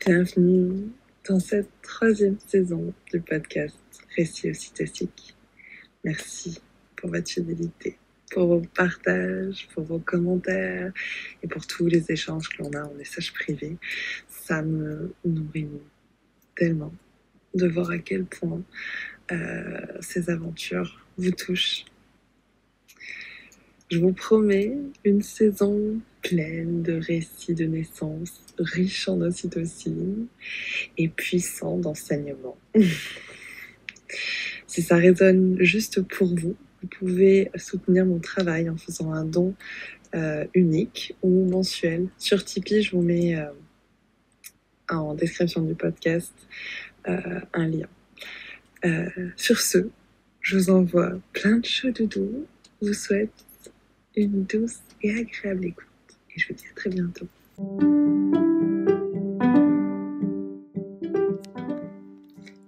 Bienvenue dans cette 3e saison du podcast Récits ocytociques. Merci pour votre fidélité, pour vos partages, pour vos commentaires et pour tous les échanges que l'on a en message privé. Ça me nourrit tellement de voir à quel point ces aventures vous touchent. Je vous promets une saison pleine de récits de naissance, riche en ocytocine et puissant d'enseignement. Si ça résonne juste pour vous, vous pouvez soutenir mon travail en faisant un don unique ou mensuel. Sur Tipeee, je vous mets en description du podcast un lien. Sur ce, je vous envoie plein de chaud doudou. Je vous souhaite une douce et agréable écoute. Et je vous dis à très bientôt.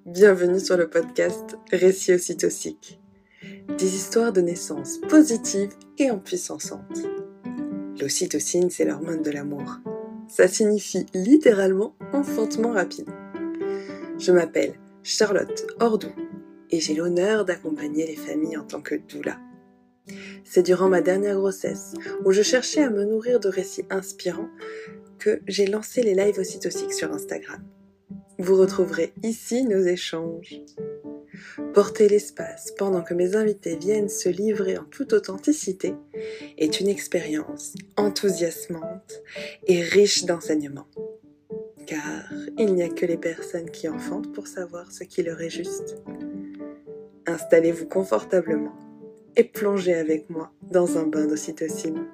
Bienvenue sur le podcast Récits ocytociques. Des histoires de naissance positives et empuissantes. L'ocytocine, c'est l'hormone de l'amour. Ça signifie littéralement enfantement rapide. Je m'appelle Charlotte Ordou et j'ai l'honneur d'accompagner les familles en tant que doula. C'est durant ma dernière grossesse, où je cherchais à me nourrir de récits inspirants, que j'ai lancé les lives ocytociques sur Instagram. Vous retrouverez ici nos échanges. Porter l'espace pendant que mes invités viennent se livrer en toute authenticité est une expérience enthousiasmante et riche d'enseignements. Car il n'y a que les personnes qui enfantent pour savoir ce qui leur est juste. Installez-vous confortablement et plongez avec moi dans un bain d'ocytocine.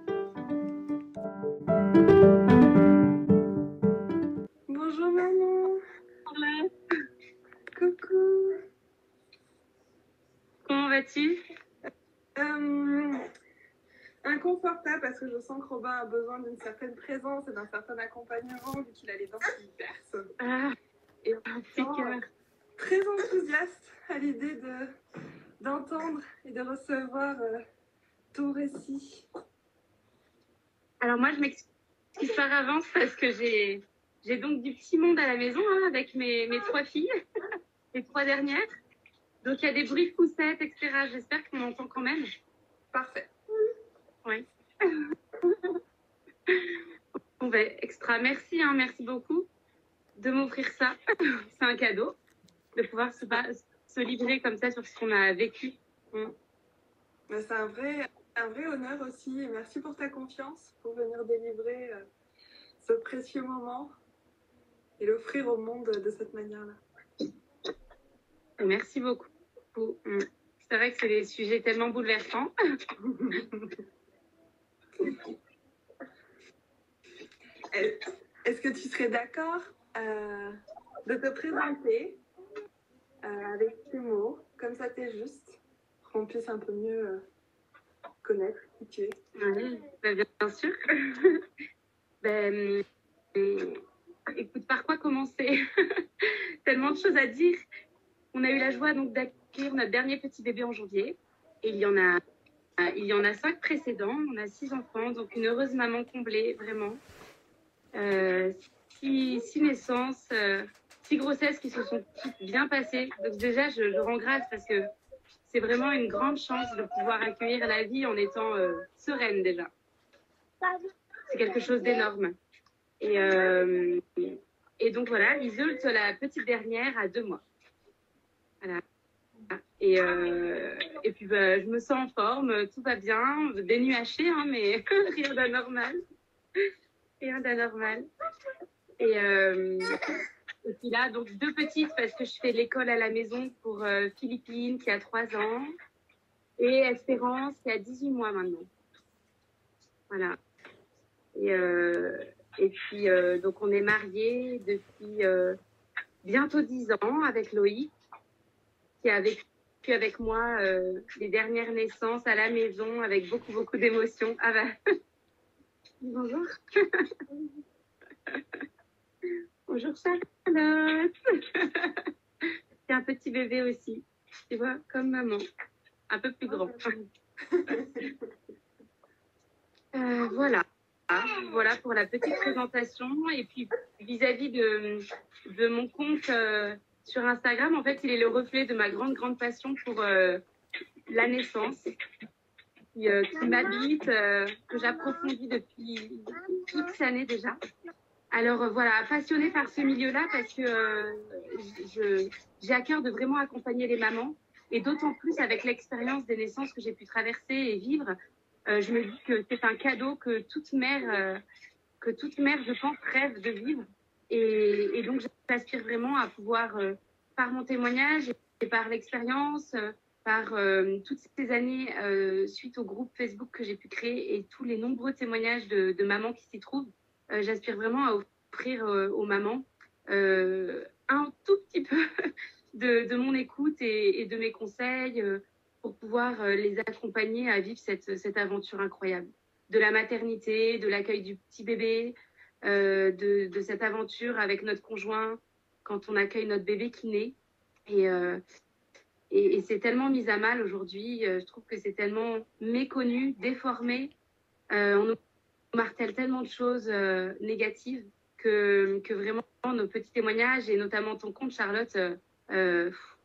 Bonjour maman. Hola. Coucou. Comment vas-tu? Inconfortable parce que je sens que Robin a besoin d'une certaine présence et d'un certain accompagnement vu qu'il a les dents qui percent. Et en même temps, très enthousiaste à l'idée d'entendre et de recevoir ton récit. Alors moi, je m'excuse par avance parce que j'ai donc du petit monde à la maison avec mes 3 filles, les 3 dernières. Donc il y a des bruits de poussettes, etc. J'espère qu'on entend quand même. Parfait. Oui. Bon ben, extra. Merci, merci beaucoup de m'offrir ça. C'est un cadeau de pouvoir se livrer comme ça sur ce qu'on a vécu. C'est un vrai honneur aussi et merci pour ta confiance pour venir délivrer ce précieux moment et l'offrir au monde de cette manière-là. Merci beaucoup. C'est vrai que c'est des sujets tellement bouleversants. Est-ce que tu serais d'accord de te présenter avec tes mots, comme ça t'es juste, pour qu'on puisse un peu mieux connaître qui tu es? Oui, bien sûr. Écoute, par quoi commencer? Tellement de choses à dire. On a eu la joie donc d'accueillir notre dernier petit bébé en janvier. Et il y en a 5 précédents. On a 6 enfants, donc une heureuse maman comblée, vraiment. 6 naissances, 6 grossesses qui se sont toutes bien passées. Donc déjà, je rends grâce parce que c'est vraiment une grande chance de pouvoir accueillir la vie en étant sereine déjà. C'est quelque chose d'énorme. Et donc voilà, Isolde, la petite dernière, a 2 mois. Voilà. Et puis je me sens en forme, tout va bien, des nuits hachées, mais rien d'anormal. Rien d'anormal. Et puis là, donc 2 petites parce que je fais l'école à la maison pour Philippine qui a 3 ans et Espérance qui a 18 mois maintenant. Voilà. Et puis donc on est mariés depuis bientôt 10 ans avec Loïc qui a vécu avec moi les dernières naissances à la maison avec beaucoup d'émotions. Ah bah bonjour. Bonjour Charlotte. C'est un petit bébé aussi, tu vois, comme maman, un peu plus grand. Voilà pour la petite présentation. Et puis vis-à-vis de mon compte sur Instagram, en fait, il est le reflet de ma grande passion pour la naissance, qui m'habite, que j'approfondis depuis X années déjà. Alors voilà, passionnée par ce milieu-là parce que j'ai à cœur de vraiment accompagner les mamans et d'autant plus avec l'expérience des naissances que j'ai pu traverser et vivre. Je me dis que c'est un cadeau que toute mère, je pense, rêve de vivre. Et donc, j'aspire vraiment à pouvoir, par mon témoignage et par l'expérience, par toutes ces années suite au groupe Facebook que j'ai pu créer et tous les nombreux témoignages de mamans qui s'y trouvent, j'aspire vraiment à offrir aux mamans un tout petit peu de mon écoute et de mes conseils pour pouvoir les accompagner à vivre cette aventure incroyable. De la maternité, de l'accueil du petit bébé, de cette aventure avec notre conjoint quand on accueille notre bébé qui naît. Et c'est tellement mis à mal aujourd'hui. Je trouve que c'est tellement méconnu, déformé. On nous martèle tellement de choses négatives que vraiment nos petits témoignages et notamment ton compte, Charlotte,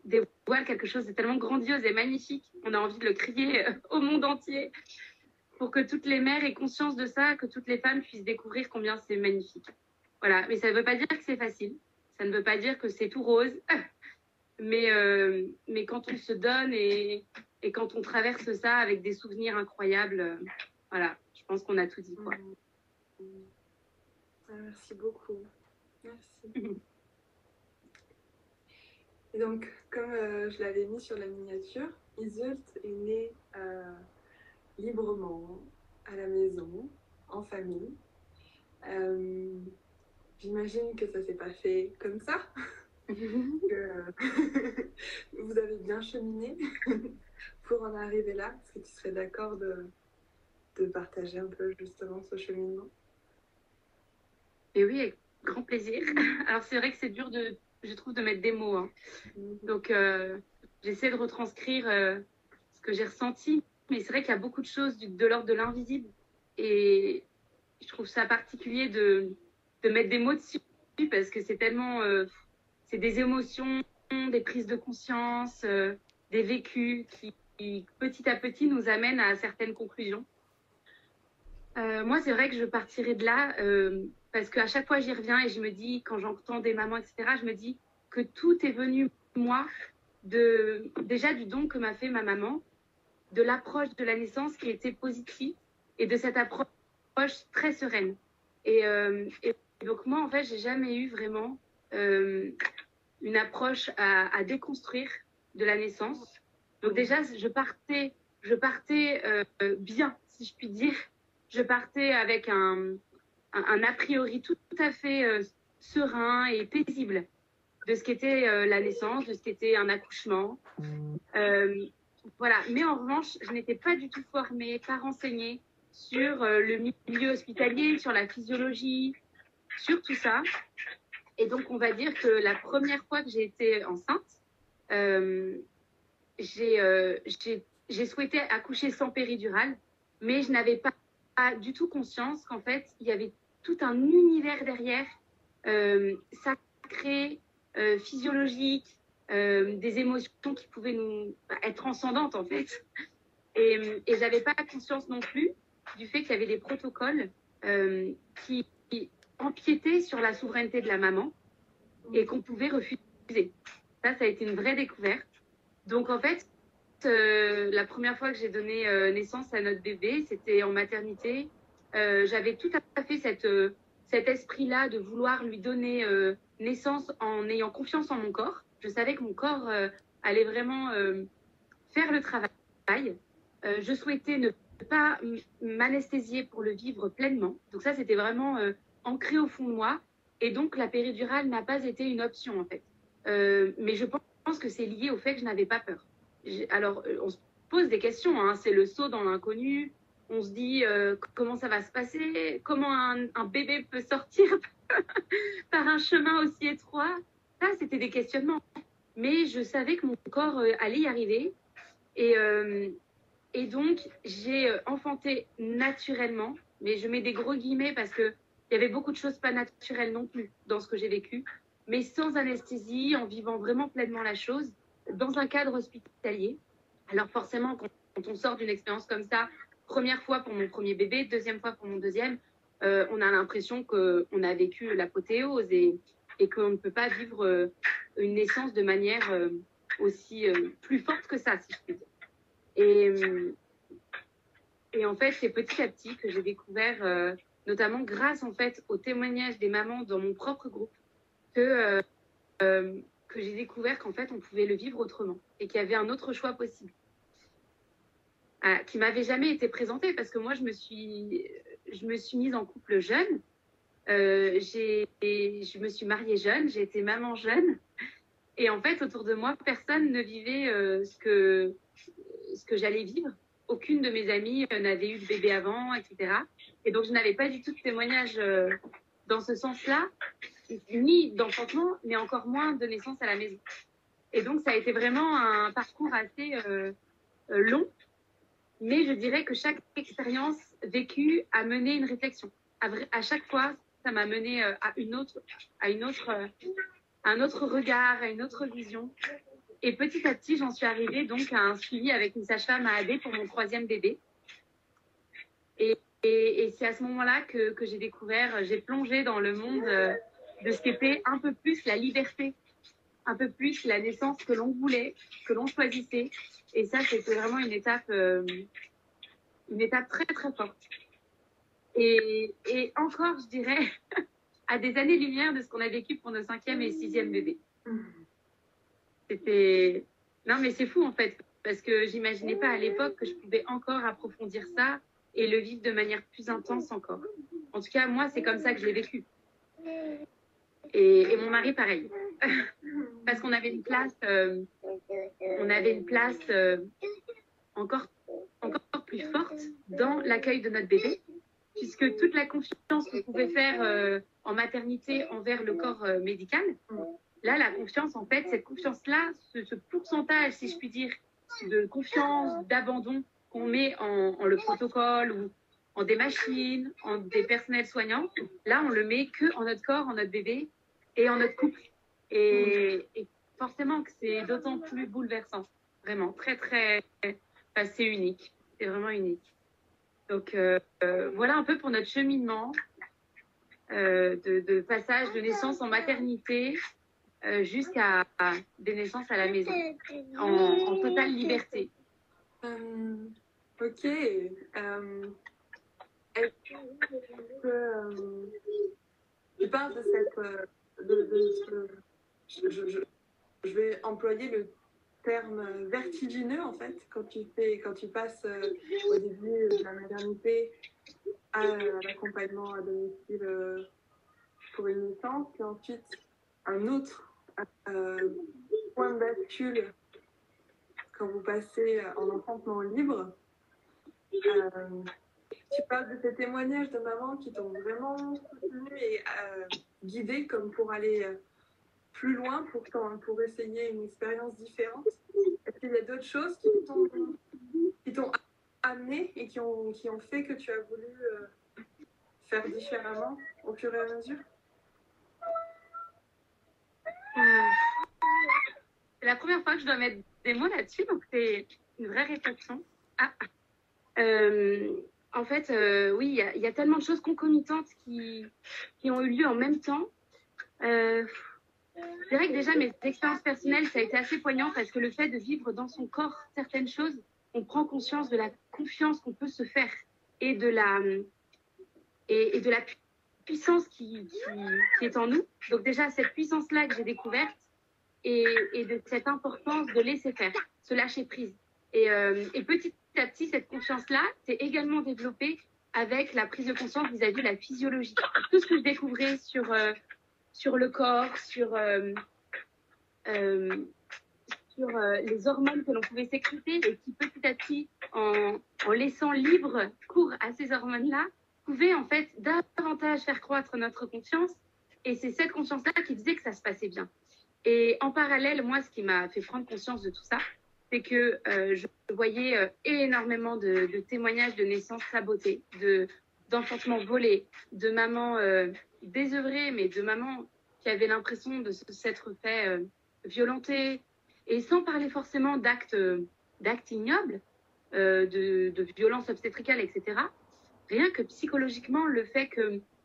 dévoile quelque chose de tellement grandiose et magnifique. On a envie de le crier au monde entier pour que toutes les mères aient conscience de ça, que toutes les femmes puissent découvrir combien c'est magnifique. Voilà, mais ça ne veut pas dire que c'est facile, ça ne veut pas dire que c'est tout rose, mais quand on se donne et quand on traverse ça avec des souvenirs incroyables, voilà, je pense qu'on a tout dit, quoi. Merci beaucoup. Merci. Et donc, comme je l'avais mis sur la miniature, Iseult est née librement, à la maison, en famille. J'imagine que ça s'est pas fait comme ça, que vous avez bien cheminé pour en arriver là. Est-ce que tu serais d'accord de partager un peu justement ce cheminement? Et oui, avec grand plaisir. Alors c'est vrai que c'est dur je trouve, de mettre des mots, hein. Donc j'essaie de retranscrire ce que j'ai ressenti, mais c'est vrai qu'il y a beaucoup de choses de l'ordre de l'invisible et je trouve ça particulier de mettre des mots dessus parce que c'est tellement c'est des émotions, des prises de conscience, des vécus qui petit à petit nous amènent à certaines conclusions. Moi, c'est vrai que je partirais de là parce qu'à chaque fois, j'y reviens et je me dis, quand j'entends des mamans, etc., je me dis que tout est venu, moi, déjà du don que m'a fait ma maman, de l'approche de la naissance qui était positive et de cette approche très sereine. Et donc, moi, en fait, j'ai jamais eu vraiment une approche à déconstruire de la naissance. Donc, déjà, je partais bien, si je puis dire. Je partais avec un a priori tout à fait serein et paisible de ce qu'était la naissance, de ce qu'était un accouchement. Voilà. Mais en revanche, je n'étais pas du tout formée, pas renseignée sur le milieu hospitalier, sur la physiologie, sur tout ça. Et donc, on va dire que la première fois que j'ai été enceinte, j'ai souhaité accoucher sans péridurale, mais je n'avais pas du tout conscience qu'en fait, il y avait tout un univers derrière, sacré, physiologique, des émotions qui pouvaient nous être transcendantes en fait. Et j'avais pas conscience non plus du fait qu'il y avait des protocoles qui empiétaient sur la souveraineté de la maman et qu'on pouvait refuser. Ça a été une vraie découverte. Donc en fait, la première fois que j'ai donné naissance à notre bébé, c'était en maternité. J'avais tout à fait cet esprit-là de vouloir lui donner naissance en ayant confiance en mon corps. Je savais que mon corps allait vraiment faire le travail. Je souhaitais ne pas m'anesthésier pour le vivre pleinement. Donc ça, c'était vraiment ancré au fond de moi. Et donc, la péridurale n'a pas été une option, en fait. Mais je pense que c'est lié au fait que je n'avais pas peur. Alors, on se pose des questions, hein. C'est le saut dans l'inconnu. On se dit comment ça va se passer, comment un bébé peut sortir par un chemin aussi étroit. Ça, c'était des questionnements. Mais je savais que mon corps allait y arriver. Et donc, j'ai enfanté naturellement, mais je mets des gros guillemets parce que Il y avait beaucoup de choses pas naturelles non plus dans ce que j'ai vécu, mais sans anesthésie, en vivant vraiment pleinement la chose, dans un cadre hospitalier. Alors forcément, quand on sort d'une expérience comme ça, première fois pour mon premier bébé, deuxième fois pour mon deuxième, on a l'impression qu'on a vécu l'apothéose et qu'on ne peut pas vivre une naissance de manière aussi plus forte que ça, si je puis dire. Et en fait, c'est petit à petit que j'ai découvert, notamment grâce en fait aux témoignages des mamans dans mon propre groupe, que j'ai découvert qu'en fait on pouvait le vivre autrement et qu'il y avait un autre choix possible, qui m'avait jamais été présenté parce que moi je me suis mise en couple jeune, je me suis mariée jeune, j'ai été maman jeune et en fait autour de moi personne ne vivait ce que j'allais vivre. Aucune de mes amies n'avait eu de bébé avant, etc. Et donc je n'avais pas du tout de témoignage dans ce sens-là, ni d'enfantement, mais encore moins de naissance à la maison. Et donc, ça a été vraiment un parcours assez long, mais je dirais que chaque expérience vécue a mené une réflexion. À chaque fois, ça m'a mené à un autre regard, à une autre vision. Et petit à petit, j'en suis arrivée donc à un suivi avec une sage-femme à AD pour mon 3e bébé. Et c'est à ce moment-là que j'ai découvert, j'ai plongé dans le monde de ce qu'était un peu plus la liberté, un peu plus la naissance que l'on voulait, que l'on choisissait. Et ça, c'était vraiment une étape très, très forte. Et encore, je dirais, à des années-lumière de ce qu'on a vécu pour nos 5e et 6e bébés. C'était... Non, mais c'est fou, en fait, parce que j'imaginais pas à l'époque que je pouvais encore approfondir ça et le vivre de manière plus intense encore. En tout cas, moi, c'est comme ça que je l'ai vécu. Et mon mari, pareil. Parce qu'on avait une place, encore plus forte dans l'accueil de notre bébé, puisque toute la confiance qu'on pouvait faire en maternité envers le corps médical, là, la confiance, en fait, cette confiance-là, ce pourcentage, si je puis dire, de confiance, d'abandon qu'on met en le protocole ou en des machines, en des personnels soignants, là, on le met que en notre corps, en notre bébé et en notre couple. Et forcément que c'est d'autant plus bouleversant. Vraiment, très, très... Enfin, c'est unique. C'est vraiment unique. Donc, voilà un peu pour notre cheminement de passage de naissance en maternité jusqu'à des naissances à la maison, en totale liberté. Ok. Est-ce que tu parles de cette... je vais employer le terme vertigineux, en fait, quand tu passes au début de la maternité à l'accompagnement à domicile pour une naissance, puis ensuite un autre point de bascule quand vous passez en enfantement libre. Tu parles de ces témoignages de mamans qui t'ont vraiment soutenu et guidé comme pour aller plus loin, pour essayer une expérience différente. Est-ce qu'il y a d'autres choses qui t'ont amené et qui ont fait que tu as voulu faire différemment au fur et à mesure? C'est la première fois que je dois mettre des mots là-dessus, donc c'est une vraie réflexion. En fait, oui, il y a tellement de choses concomitantes qui ont eu lieu en même temps. Je dirais que déjà, mes expériences personnelles, ça a été assez poignant parce que le fait de vivre dans son corps certaines choses, on prend conscience de la confiance qu'on peut se faire et de la puissance qui est en nous. Donc déjà, cette puissance-là que j'ai découverte et de cette importance de laisser faire, se lâcher prise. Et petit à petit, cette confiance-là s'est également développée avec la prise de conscience vis-à-vis de la physiologie. Tout ce que je découvrais sur le corps, sur les hormones que l'on pouvait sécréter et qui petit à petit, en laissant libre cours à ces hormones-là, pouvaient en fait davantage faire croître notre confiance. Et c'est cette confiance-là qui faisait que ça se passait bien. Et en parallèle, moi, ce qui m'a fait prendre conscience de tout ça, c'est que je voyais énormément de témoignages de naissances sabotées, de d'enfantement volé, de maman désœuvrée, mais de maman qui avait l'impression de s'être fait violenter, et sans parler forcément d'actes ignobles, de violences obstétricales, etc. Rien que psychologiquement, le fait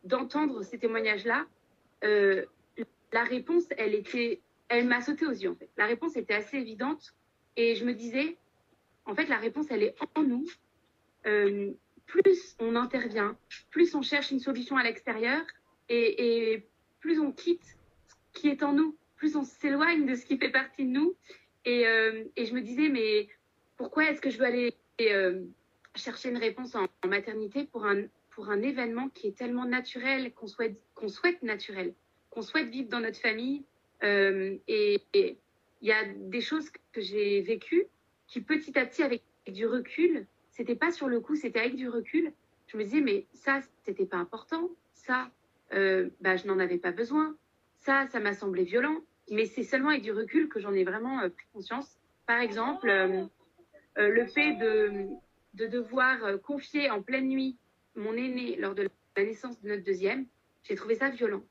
d'entendre ces témoignages-là, la réponse, elle m'a sauté aux yeux, en fait. La réponse était assez évidente, et je me disais, en fait, la réponse, elle est en nous. Plus on intervient, plus on cherche une solution à l'extérieur, et plus on quitte ce qui est en nous, plus on s'éloigne de ce qui fait partie de nous. Et je me disais, mais pourquoi est-ce que je veux aller chercher une réponse en maternité pour un événement qui est tellement naturel, qu'on souhaite naturel, qu'on souhaite vivre dans notre famille. Et il y a des choses que j'ai vécues qui, petit à petit, avec du recul, c'était pas sur le coup, c'était avec du recul. Je me disais, mais ça, c'était pas important. Ça, je n'en avais pas besoin. Ça m'a semblé violent. Mais c'est seulement avec du recul que j'en ai vraiment pris conscience. Par exemple, le fait de devoir confier en pleine nuit mon aîné lors de la naissance de notre deuxième, j'ai trouvé ça violent.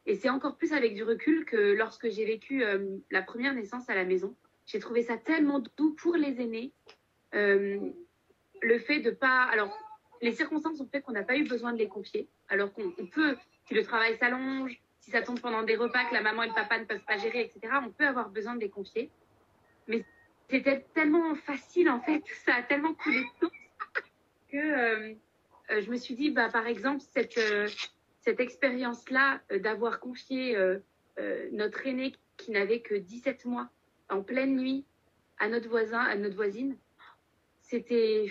Et c'est encore plus avec du recul que lorsque j'ai vécu la première naissance à la maison. J'ai trouvé ça tellement doux pour les aînés. Le fait de pas... Alors, les circonstances ont fait qu'on n'a pas eu besoin de les confier, alors qu'on peut, si le travail s'allonge, si ça tombe pendant des repas que la maman et le papa ne peuvent pas gérer, etc., on peut avoir besoin de les confier. Mais c'était tellement facile, en fait, ça a tellement coulé de source que je me suis dit, par exemple, cette expérience-là d'avoir confié notre aîné qui n'avait que 17 mois en pleine nuit à notre voisine, c'était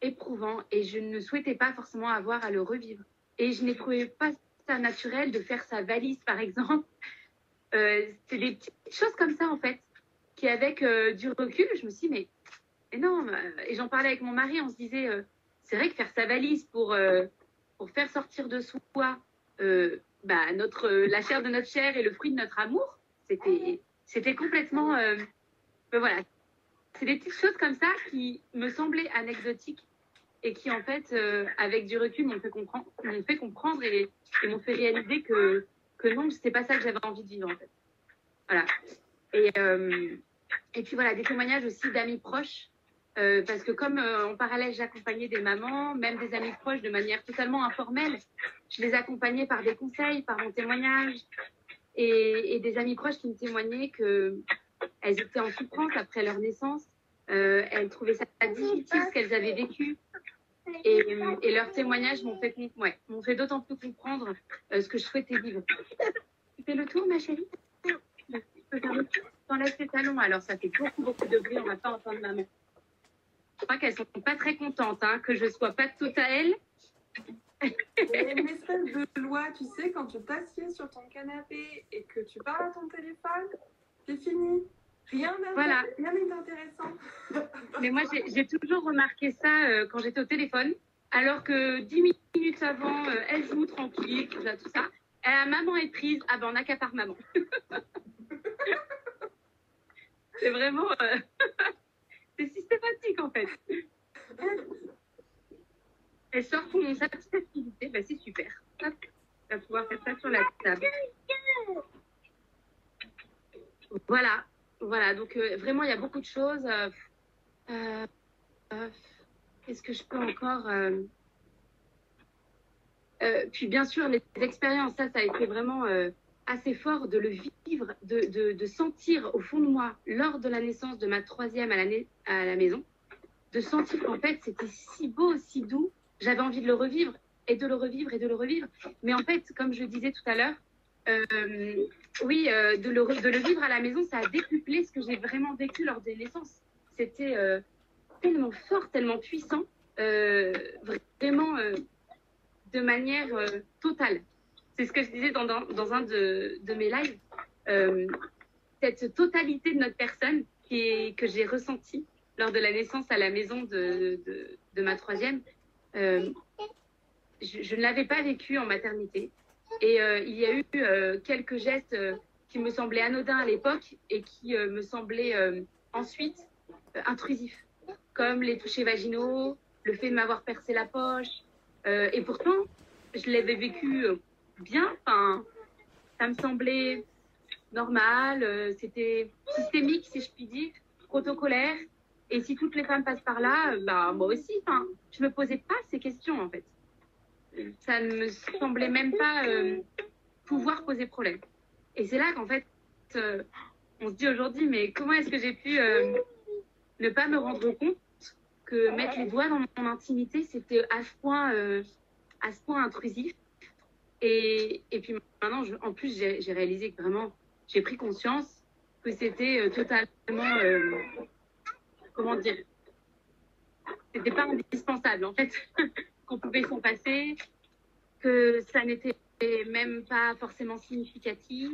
éprouvant et je ne souhaitais pas forcément avoir à le revivre. Et je n'ai trouvé pas ça naturel de faire sa valise, par exemple. C'est des petites choses comme ça, en fait, qui, avec du recul, je me suis dit, mais non. Et j'en parlais avec mon mari, on se disait, c'est vrai que faire sa valise pour faire sortir de soi la chair de notre chair et le fruit de notre amour, c'était complètement... voilà. C'est des petites choses comme ça qui me semblaient anecdotiques et qui, en fait, avec du recul, m'ont fait comprendre et m'ont fait réaliser que non, c'était pas ça que j'avais envie de vivre, en fait. Voilà. Et puis voilà, des témoignages aussi d'amis proches, parce que comme en parallèle, j'accompagnais des mamans, même des amis proches de manière totalement informelle, je les accompagnais par des conseils, par mon témoignage, et des amis proches qui me témoignaient qu'elles étaient en souffrance après leur naissance, elles trouvaient ça difficile ce qu'elles avaient vécu, et leurs témoignages m'ont fait d'autant plus comprendre ce que je souhaitais vivre. Tu fais le tour, ma chérie? Je peux faire le tour. T'enlèves tes talons, alors ça fait beaucoup de bruit, on va pas entendre maman. Je crois qu'elles sont pas très contentes que je sois pas tout à elles. Il y a une espèce de loi, tu sais, quand tu t'assieds sur ton canapé et que tu parles à ton téléphone, c'est fini. Rien n'est intéressant. Mais moi, j'ai toujours remarqué ça quand j'étais au téléphone, alors que 10 minutes avant, elle joue tranquille, tout ça. Maman est prise, on accapare maman. C'est vraiment... c'est systématique, en fait. Elle sort sa petite activité, c'est super. Hop, on va pouvoir faire ça sur la table. Voilà, donc vraiment, il y a beaucoup de choses. Qu'est-ce que je peux encore puis bien sûr, les expériences, ça a été vraiment assez fort de le vivre, de sentir au fond de moi, lors de la naissance de ma troisième à la maison, de sentir qu'en fait, c'était si beau, si doux. J'avais envie de le revivre, et de le revivre, et de le revivre. Mais en fait, comme je le disais tout à l'heure, de le vivre à la maison, ça a décuplé ce que j'ai vraiment vécu lors des naissances. C'était tellement fort, tellement puissant, vraiment de manière totale. C'est ce que je disais dans un de mes lives. Cette totalité de notre personne que j'ai ressentie lors de la naissance à la maison de ma troisième, je ne l'avais pas vécu en maternité. Et il y a eu quelques gestes qui me semblaient anodins à l'époque et qui me semblaient ensuite intrusifs, comme les touchés vaginaux, le fait de m'avoir percé la poche, Et pourtant, je l'avais vécu bien. Enfin, ça me semblait normal. C'était systémique, si je puis dire, protocolaire. Et si toutes les femmes passent par là, bah moi aussi. Enfin, je me posais pas ces questions en fait. Ça ne me semblait même pas pouvoir poser problème. Et c'est là qu'en fait, euh, on se dit aujourd'hui, mais comment est-ce que j'ai pu ne pas me rendre compte que mettre les doigts dans mon intimité, c'était à ce point intrusif. Et puis maintenant, en plus, j'ai réalisé que vraiment, j'ai pris conscience que c'était totalement, comment dire, c'était pas indispensable en fait, qu'on pouvait s'en passer, que ça n'était même pas forcément significatif.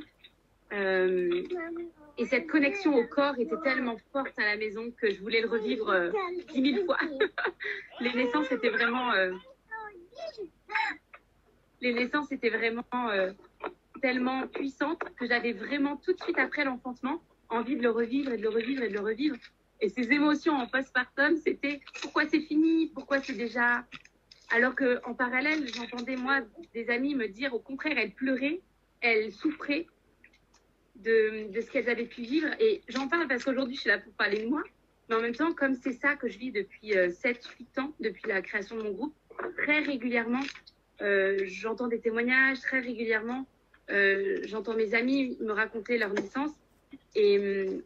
Et cette connexion au corps était tellement forte à la maison que je voulais le revivre 10 000 fois. Les naissances étaient vraiment, tellement puissantes que j'avais vraiment tout de suite après l'enfantement envie de le revivre et de le revivre et de le revivre. Et ces émotions en postpartum, c'était pourquoi c'est fini, pourquoi c'est déjà... Alors qu'en parallèle, j'entendais moi des amies me dire au contraire, elles pleuraient, elles souffraient de ce qu'elles avaient pu vivre. Et j'en parle parce qu'aujourd'hui, je suis là pour parler de moi. Mais en même temps, comme c'est ça que je vis depuis 7-8 ans, depuis la création de mon groupe, très régulièrement, j'entends des témoignages, très régulièrement, j'entends mes amis me raconter leur naissance. Et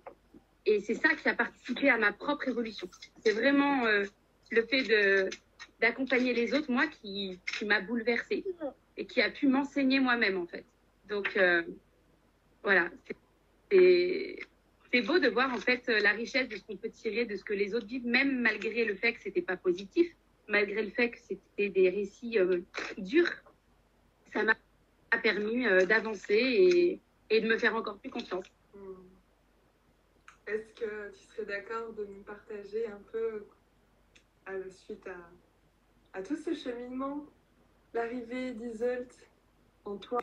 c'est ça qui a participé à ma propre évolution. C'est vraiment le fait d'accompagner les autres, moi, qui m'a bouleversée et qui a pu m'enseigner moi-même, en fait. Donc, voilà, c'est beau de voir en fait la richesse de ce qu'on peut tirer de ce que les autres vivent, même malgré le fait que c'était pas positif, malgré le fait que c'était des récits durs. Ça m'a permis d'avancer et de me faire encore plus confiance. Est-ce que tu serais d'accord de nous partager un peu, suite à tout ce cheminement, l'arrivée d'Iseult en toi,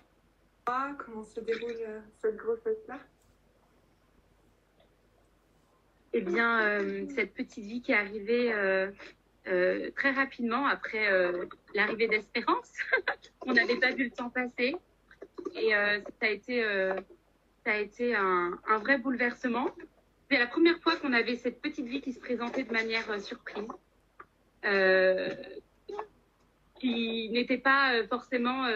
comment se déroule cette grossesse-là? Eh bien, cette petite vie qui est arrivée très rapidement après l'arrivée d'Espérance, on n'avait pas vu le temps passer. Et ça a été un vrai bouleversement. C'est la première fois qu'on avait cette petite vie qui se présentait de manière surprise, qui n'était pas forcément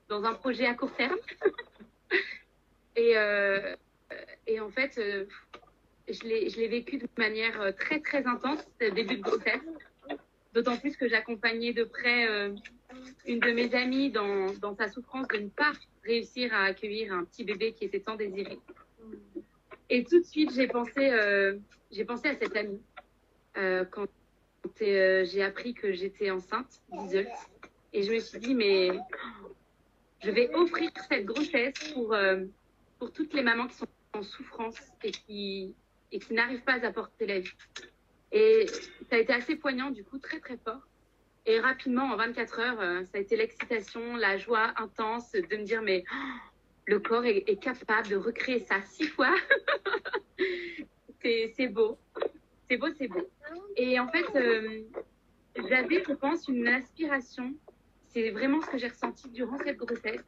dans un projet à court terme. Et en fait, je l'ai vécu de manière très, très intense, le début de grossesse. D'autant plus que j'accompagnais de près une de mes amies dans sa souffrance de ne pas réussir à accueillir un petit bébé qui était tant désiré. Et tout de suite, j'ai pensé à cette amie quand j'ai appris que j'étais enceinte d'Iseult. Et je me suis dit, mais je vais offrir cette grossesse pour toutes les mamans qui sont en souffrance et qui n'arrivent pas à porter la vie. Et ça a été assez poignant, du coup, très, très fort. Et rapidement, en 24 heures, ça a été l'excitation, la joie intense de me dire, mais le corps est capable de recréer ça 6 fois. C'est beau. C'est beau, c'est beau. Et en fait, j'avais, je pense, une aspiration. C'est vraiment ce que j'ai ressenti durant cette grossesse,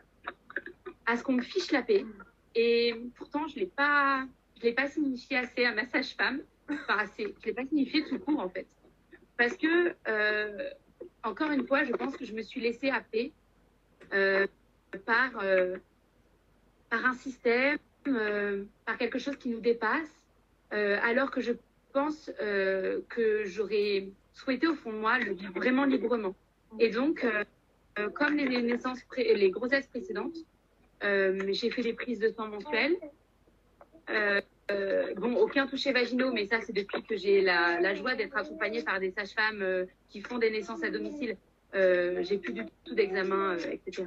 à ce qu'on me fiche la paix. Et pourtant, je l'ai pas signifié assez à ma sage-femme. Enfin, assez. Je l'ai pas signifié tout court, en fait. Parce que, encore une fois, je pense que je me suis laissée happer par un système, par quelque chose qui nous dépasse, alors que je pense que j'aurais souhaité au fond de moi le vivre vraiment librement. Et donc, comme les grossesses précédentes, j'ai fait des prises de sang mensuelles. Bon, aucun toucher vaginaux, mais ça, c'est depuis que j'ai la joie d'être accompagnée par des sages-femmes qui font des naissances à domicile. J'ai plus du tout d'examen, etc.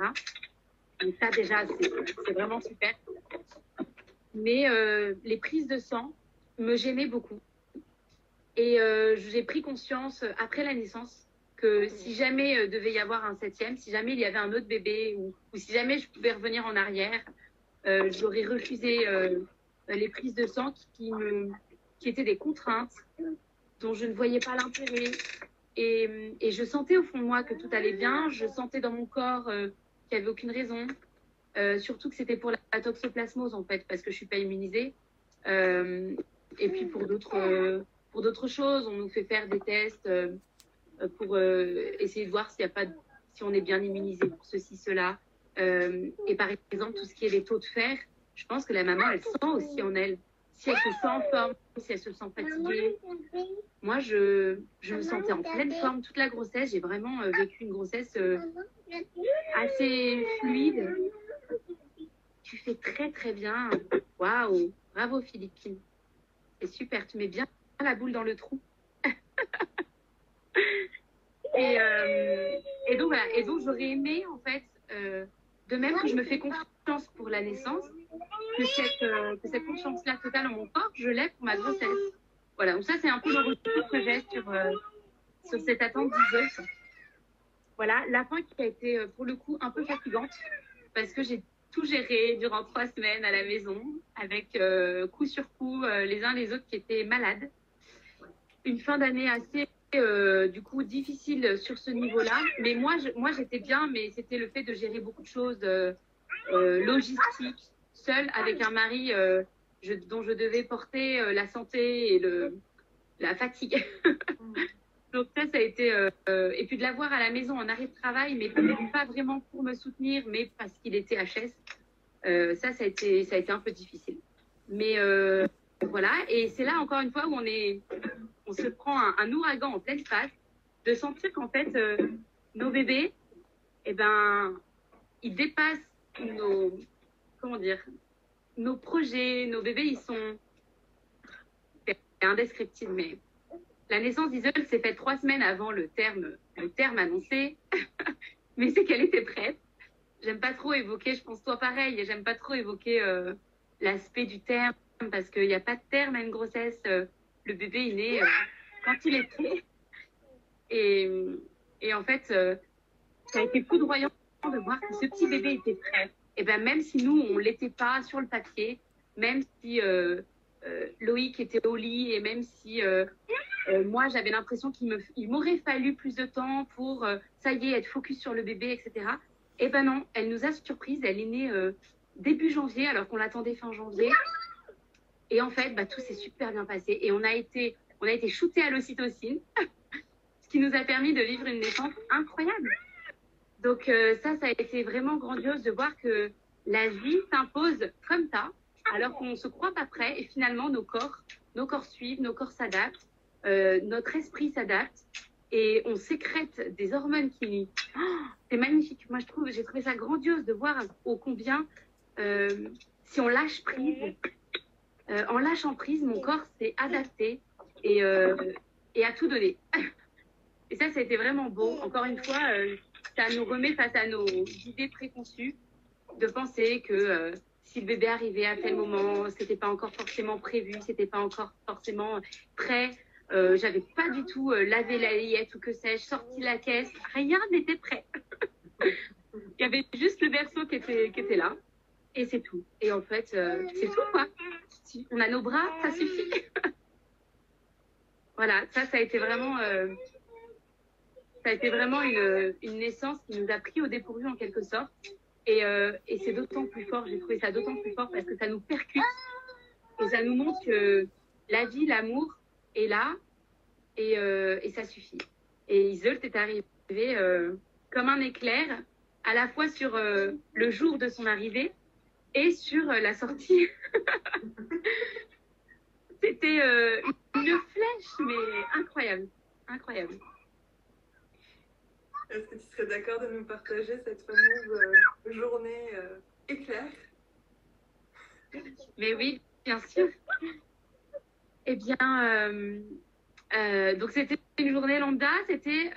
Et ça, déjà, c'est vraiment super. Mais les prises de sang me gênaient beaucoup. Et j'ai pris conscience, après la naissance, que si jamais devait y avoir un 7e, si jamais il y avait un autre bébé, ou si jamais je pouvais revenir en arrière, j'aurais refusé les prises de sang qui étaient des contraintes dont je ne voyais pas l'intérêt, Et je sentais au fond de moi que tout allait bien. Je sentais dans mon corps qu'il n'y avait aucune raison. Surtout que c'était pour la toxoplasmose, en fait, parce que je ne suis pas immunisée. Et puis pour d'autres choses, on nous fait faire des tests pour essayer de voir s'il y a pas, si on est bien immunisé pour ceci, cela. Et par exemple, tout ce qui est les taux de fer, je pense que la maman, elle sent aussi en elle. Si elle se sent en forme, si elle se sent fatiguée. Moi, je me sentais en pleine forme toute la grossesse. J'ai vraiment vécu une grossesse assez fluide. Tu fais très, très bien. Waouh! Bravo, Philippine. C'est super. Tu mets bien la boule dans le trou. Et donc, voilà. Et donc, j'aurais aimé, en fait, de même que je me fais confiance pour la naissance, que cette confiance-là totale en mon corps, je l'ai pour ma grossesse. Voilà. Donc, ça, c'est un peu le retour que j'ai sur cette attente d'Iseult. Voilà. La fin qui a été, pour le coup, un peu fatigante parce que j'ai tout géré durant 3 semaines à la maison, avec coup sur coup les uns les autres qui étaient malades. Une fin d'année assez, du coup, difficile sur ce niveau-là. Mais moi, j'étais bien, mais c'était le fait de gérer beaucoup de choses logistiques, seule, avec un mari dont je devais porter la santé et la fatigue. Donc ça a été... et puis de l'avoir à la maison en arrêt de travail, mais pas vraiment pour me soutenir, mais parce qu'il était HS. Ça a été un peu difficile. Mais voilà, et c'est là encore une fois où on se prend un ouragan en pleine face, de sentir qu'en fait, nos bébés, eh ben, ils dépassent comment dire, nos projets, nos bébés, ils sont... C'est indescriptible, mais la naissance d'Iseult s'est faite 3 semaines avant le terme annoncé, mais c'est qu'elle était prête. J'aime pas trop évoquer, je pense toi pareil, j'aime pas trop évoquer l'aspect du terme parce qu'il n'y a pas de terme à une grossesse. Le bébé, il naît quand il est prêt. Et en fait, ça a été foudroyant de voir que ce petit bébé était prêt. Et ben même si nous, on l'était pas sur le papier, même si Loïc était au lit et même si moi, j'avais l'impression qu'il m'aurait fallu plus de temps pour, ça y est, être focus sur le bébé, etc. Eh ben non, elle nous a surprise. Elle est née début janvier, alors qu'on l'attendait fin janvier. Et en fait, tout s'est super bien passé. Et on a été shooté à l'ocytocine, ce qui nous a permis de vivre une naissance incroyable. Donc ça a été vraiment grandiose de voir que la vie s'impose comme ça, alors qu'on ne se croit pas prêt. Et finalement, nos corps suivent, nos corps s'adaptent, notre esprit s'adapte. Et on sécrète des hormones qui... Oh, c'est magnifique. Moi, j'ai trouvé ça grandiose de voir ô combien, si on lâche prise, en lâchant prise, mon corps s'est adapté et a tout donné. Et ça a été vraiment beau. Encore une fois, ça nous remet face à nos idées préconçues de penser que si le bébé arrivait à tel moment, c'était pas encore forcément prévu, c'était pas encore forcément prêt. J'avais pas du tout lavé la layette ou que sais-je, sorti la caisse, rien n'était prêt. Il y avait juste le berceau qui était là et c'est tout. Et en fait, c'est tout quoi. On a nos bras, ça suffit. Voilà, ça a été vraiment, une naissance qui nous a pris au dépourvu en quelque sorte. Et c'est d'autant plus fort, j'ai trouvé ça d'autant plus fort parce que ça nous percute et ça nous montre que la vie, l'amour est là et ça suffit. Et Iseult est arrivée comme un éclair, à la fois sur le jour de son arrivée et sur la sortie. C'était une flèche, mais incroyable, incroyable. Est-ce que tu serais d'accord de nous partager cette fameuse journée éclair? Mais oui, bien sûr. Eh bien, donc c'était une journée lambda. C'était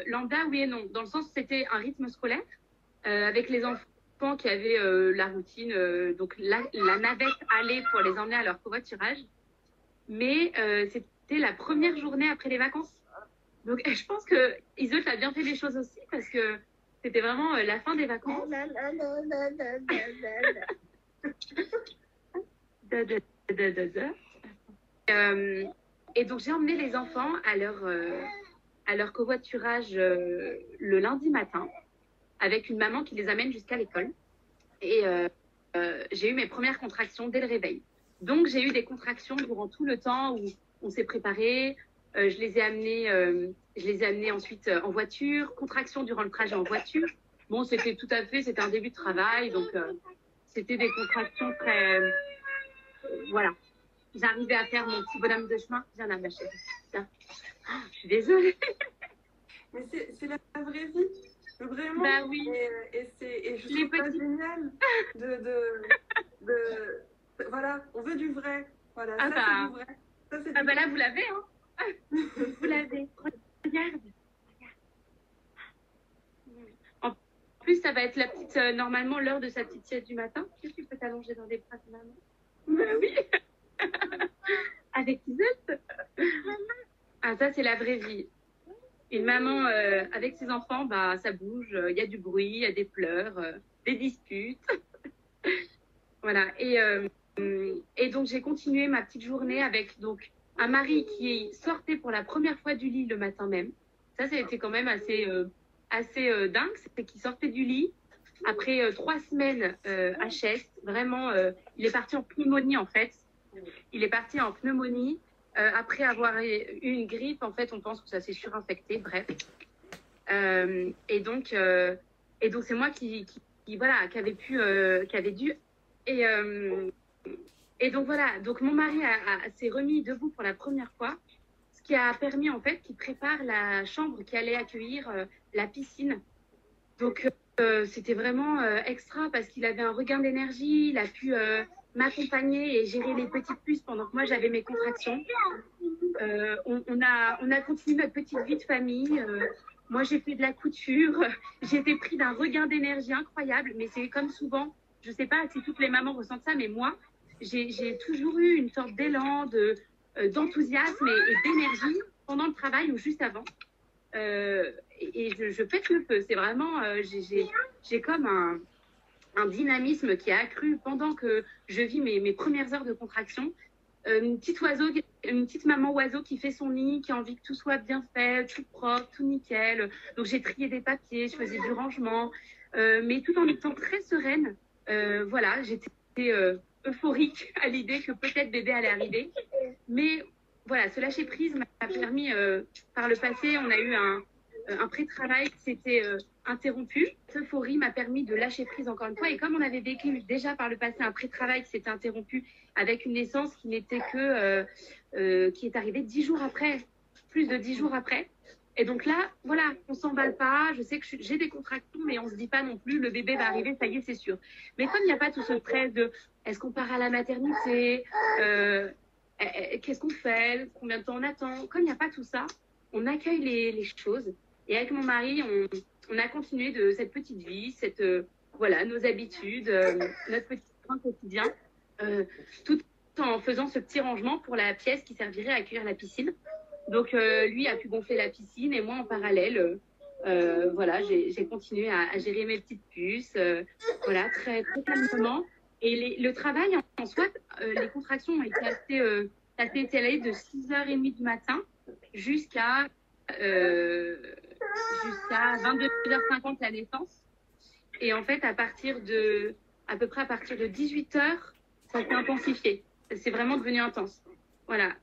lambda, oui et non. Dans le sens où c'était un rythme scolaire avec les enfants qui avaient la routine, donc la navette allait pour les emmener à leur covoiturage. Mais c'était la première journée après les vacances. Donc je pense que Iseult a bien fait les choses aussi parce que c'était vraiment la fin des vacances. Et donc j'ai emmené les enfants à à leur covoiturage le lundi matin avec une maman qui les amène jusqu'à l'école. Et j'ai eu mes premières contractions dès le réveil. Donc, j'ai eu des contractions durant tout le temps où on s'est préparé. Je les ai amenées ensuite en voiture. Contractions durant le trajet en voiture. Bon, c'était un début de travail. Donc, c'était des contractions très... voilà. J'arrivais à faire mon petit bonhomme de chemin. Viens là, ma chérie. Viens. Oh, je suis désolée. Mais c'est la vraie vie. Vraiment. Bah oui. Et je trouve ça génial voilà, on veut du vrai. Voilà, ah ça bah. c'est du vrai. Ça, c'est ah bah là, vous l'avez, hein. Vous l'avez. Regarde. En plus, ça va être normalement l'heure de sa petite sieste du matin. Est-ce que tu peux t'allonger dans les bras de maman? Bah oui. Avec Isette. Ah, ça, c'est la vraie vie. Une maman avec ses enfants, bah, ça bouge. Il y a du bruit, il y a des pleurs, des disputes. Voilà. Et donc, j'ai continué ma petite journée avec donc, un mari qui sortait pour la première fois du lit le matin même. Ça a été quand même assez dingue. C'était qu'il sortait du lit après 3 semaines HS. Vraiment, il est parti en pneumonie, en fait. Il est parti en pneumonie. Après avoir eu une grippe, en fait, on pense que ça s'est surinfecté. Bref. Et donc, c'est moi qui avait dû. Et donc, voilà. Donc, mon mari s'est remis debout pour la première fois, ce qui a permis, en fait, qu'il prépare la chambre qui allait accueillir la piscine. Donc, c'était vraiment extra parce qu'il avait un regain d'énergie. Il a pu m'accompagner et gérer les petites puces pendant que moi, j'avais mes contractions. On a continué notre petite vie de famille. Moi, j'ai fait de la couture. J'ai été pris d'un regain d'énergie incroyable. Mais c'est comme souvent, je ne sais pas si toutes les mamans ressentent ça, mais moi, j'ai toujours eu une sorte d'élan, d'enthousiasme et d'énergie pendant le travail ou juste avant. Et je pète le feu. C'est vraiment, j'ai comme un dynamisme qui a accru pendant que je vis mes premières heures de contraction. Une petite maman oiseau qui fait son nid, qui a envie que tout soit bien fait, tout propre, tout nickel. Donc j'ai trié des papiers, je faisais du rangement, mais tout en étant très sereine. Voilà, j'étais euphorique à l'idée que peut-être bébé allait arriver. Mais voilà, ce lâcher prise m'a permis, par le passé, on a eu un pré-travail qui s'était interrompu. Cette euphorie m'a permis de lâcher prise encore une fois. Et comme on avait vécu déjà par le passé un pré-travail qui s'était interrompu avec une naissance qui n'était qui est arrivée 10 jours après, plus de 10 jours après. Et donc là, voilà, on s'emballe pas. Je sais que j'ai des contractions, mais on se dit pas non plus le bébé va arriver, ça y est, c'est sûr. Mais comme il n'y a pas tout ce stress de est-ce qu'on part à la maternité, qu'est-ce qu'on fait, combien de temps on attend, comme il n'y a pas tout ça, on accueille les choses. Et avec mon mari, on a continué de cette petite vie, voilà, nos habitudes, notre petit train quotidien, tout en faisant ce petit rangement pour la pièce qui servirait à accueillir la piscine. Donc, lui a pu gonfler la piscine et moi, en parallèle, voilà, j'ai continué à gérer mes petites puces, voilà, très, très calmement. Et le travail, en soi, les contractions ont été assez étalées de 6h30 du matin jusqu'à 22h50 la naissance. Et en fait, à peu près à partir de 18h, ça s'est intensifié. C'est vraiment devenu intense. Voilà.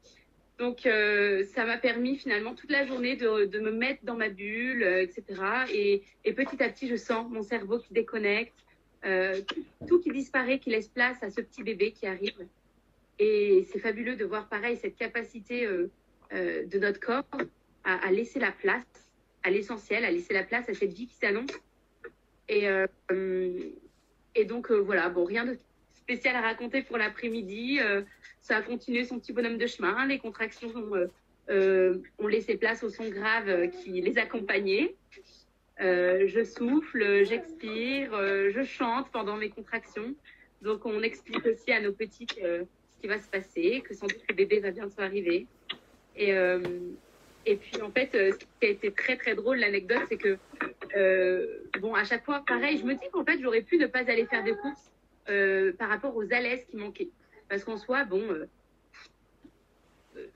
Donc, ça m'a permis finalement toute la journée de me mettre dans ma bulle, etc. Et petit à petit, je sens mon cerveau qui déconnecte, tout qui disparaît, qui laisse place à ce petit bébé qui arrive. Et c'est fabuleux de voir pareil cette capacité de notre corps à laisser la place à l'essentiel, à laisser la place à cette vie qui s'annonce. Et donc, voilà, bon, rien de spécial à raconter pour l'après-midi. Ça a continué son petit bonhomme de chemin. Les contractions ont laissé place au son grave qui les accompagnait. Je souffle, j'expire, je chante pendant mes contractions. Donc, on explique aussi à nos petites ce qui va se passer, que sans doute le bébé va bientôt arriver. Et puis, en fait, ce qui a été très, très drôle, l'anecdote, c'est que, bon, à chaque fois, pareil, je me dis qu'en fait, j'aurais pu ne pas aller faire des courses par rapport aux alaises qui manquaient. Parce qu'en soi, bon,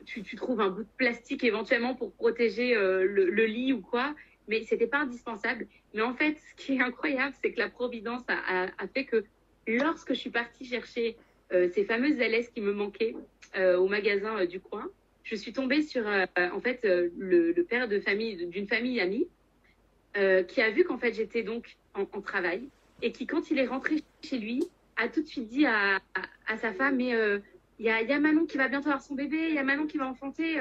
tu trouves un bout de plastique éventuellement pour protéger le lit ou quoi, mais c'était pas indispensable. Mais en fait, ce qui est incroyable, c'est que la Providence a fait que lorsque je suis partie chercher ces fameuses LS qui me manquaient au magasin du coin, je suis tombée sur en fait le père de famille d'une famille amie qui a vu qu'en fait j'étais donc en travail et qui, quand il est rentré chez lui, a tout de suite dit à sa femme, mais y a Manon qui va bientôt avoir son bébé, il y a Manon qui va enfanter,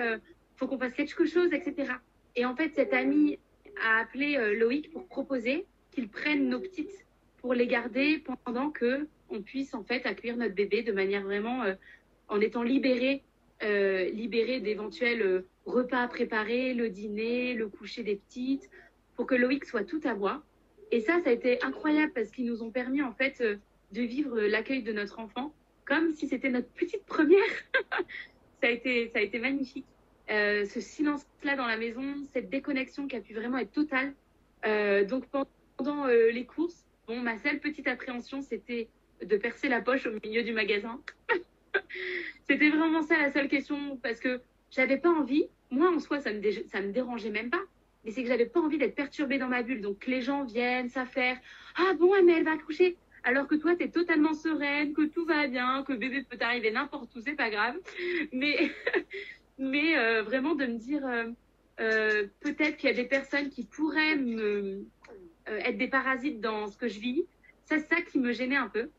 faut qu'on fasse quelque chose, etc. Et en fait, cet ami a appelé Loïc pour proposer qu'il prenne nos petites pour les garder pendant que on puisse en fait accueillir notre bébé de manière vraiment en étant libéré d'éventuels repas à préparer, le dîner, le coucher des petites, pour que Loïc soit tout à voix. Et ça a été incroyable parce qu'ils nous ont permis en fait de vivre l'accueil de notre enfant comme si c'était notre petite première. Ça a été magnifique. Ce silence-là dans la maison, cette déconnexion qui a pu vraiment être totale. Donc pendant les courses, bon, ma seule petite appréhension, c'était de percer la poche au milieu du magasin. C'était vraiment ça la seule question parce que j'avais pas envie. Moi, en soi, ça me dérangeait même pas. Mais c'est que j'avais pas envie d'être perturbée dans ma bulle. Donc, que les gens viennent s'affaire. Ah bon, mais elle va accoucher. Alors que toi, tu es totalement sereine, que tout va bien, que bébé peut arriver n'importe où, c'est pas grave. Mais, mais vraiment de me dire, peut-être qu'il y a des personnes qui pourraient être des parasites dans ce que je vis. C'est ça qui me gênait un peu.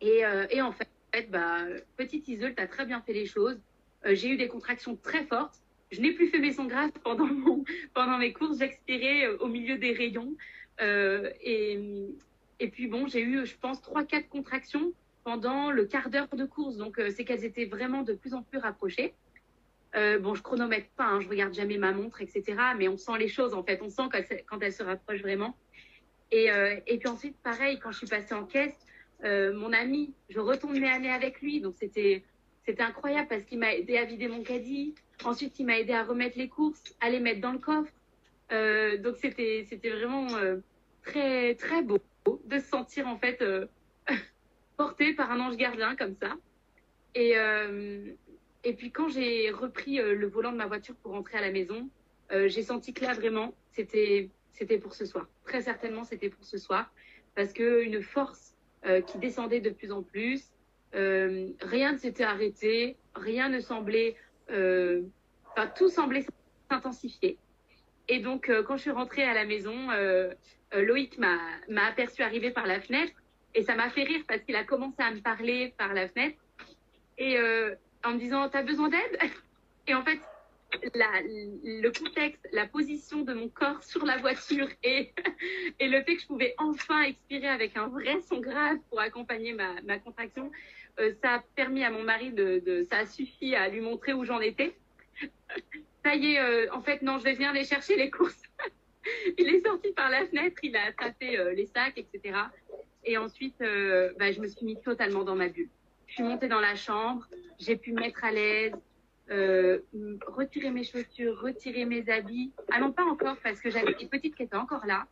Et en fait, bah, petite Iseul, tu as très bien fait les choses. J'ai eu des contractions très fortes. Je n'ai plus fait mes sangras pendant mes courses. J'expirais au milieu des rayons. Et puis bon, j'ai eu, je pense, 3-4 contractions pendant le quart d'heure de course. Donc, c'est qu'elles étaient vraiment de plus en plus rapprochées. Bon, je chronomètre pas, hein, je regarde jamais ma montre, etc. Mais on sent les choses, en fait. On sent quand elles se rapprochent vraiment. Et puis ensuite, pareil, quand je suis passée en caisse, mon ami, je retourne nez à nez avec lui. Donc, c'était incroyable parce qu'il m'a aidé à vider mon caddie. Ensuite, il m'a aidé à remettre les courses, à les mettre dans le coffre. Donc, c'était vraiment très, très beau de se sentir en fait porté par un ange gardien comme ça. Et puis, quand j'ai repris le volant de ma voiture pour rentrer à la maison, j'ai senti que là, vraiment, c'était pour ce soir. Très certainement, c'était pour ce soir. Parce qu'une force qui descendait de plus en plus, rien ne s'était arrêté, rien ne semblait, enfin tout semblait s'intensifier. Et donc quand je suis rentrée à la maison, Loïc m'a aperçu arriver par la fenêtre et ça m'a fait rire parce qu'il a commencé à me parler par la fenêtre et en me disant t'as besoin d'aide? Et en fait le contexte, la position de mon corps sur la voiture et le fait que je pouvais enfin expirer avec un vrai son grave pour accompagner ma contraction, ça a permis à mon mari ça a suffi à lui montrer où j'en étais. Ça y est, en fait, non, je vais venir les chercher, les courses. Il est sorti par la fenêtre, il a tapé les sacs, etc. Et ensuite, je me suis mis totalement dans ma bulle. Je suis montée dans la chambre, j'ai pu me mettre à l'aise, retirer mes chaussures, retirer mes habits. Ah non, pas encore, parce que j'avais des petites qui étaient encore là.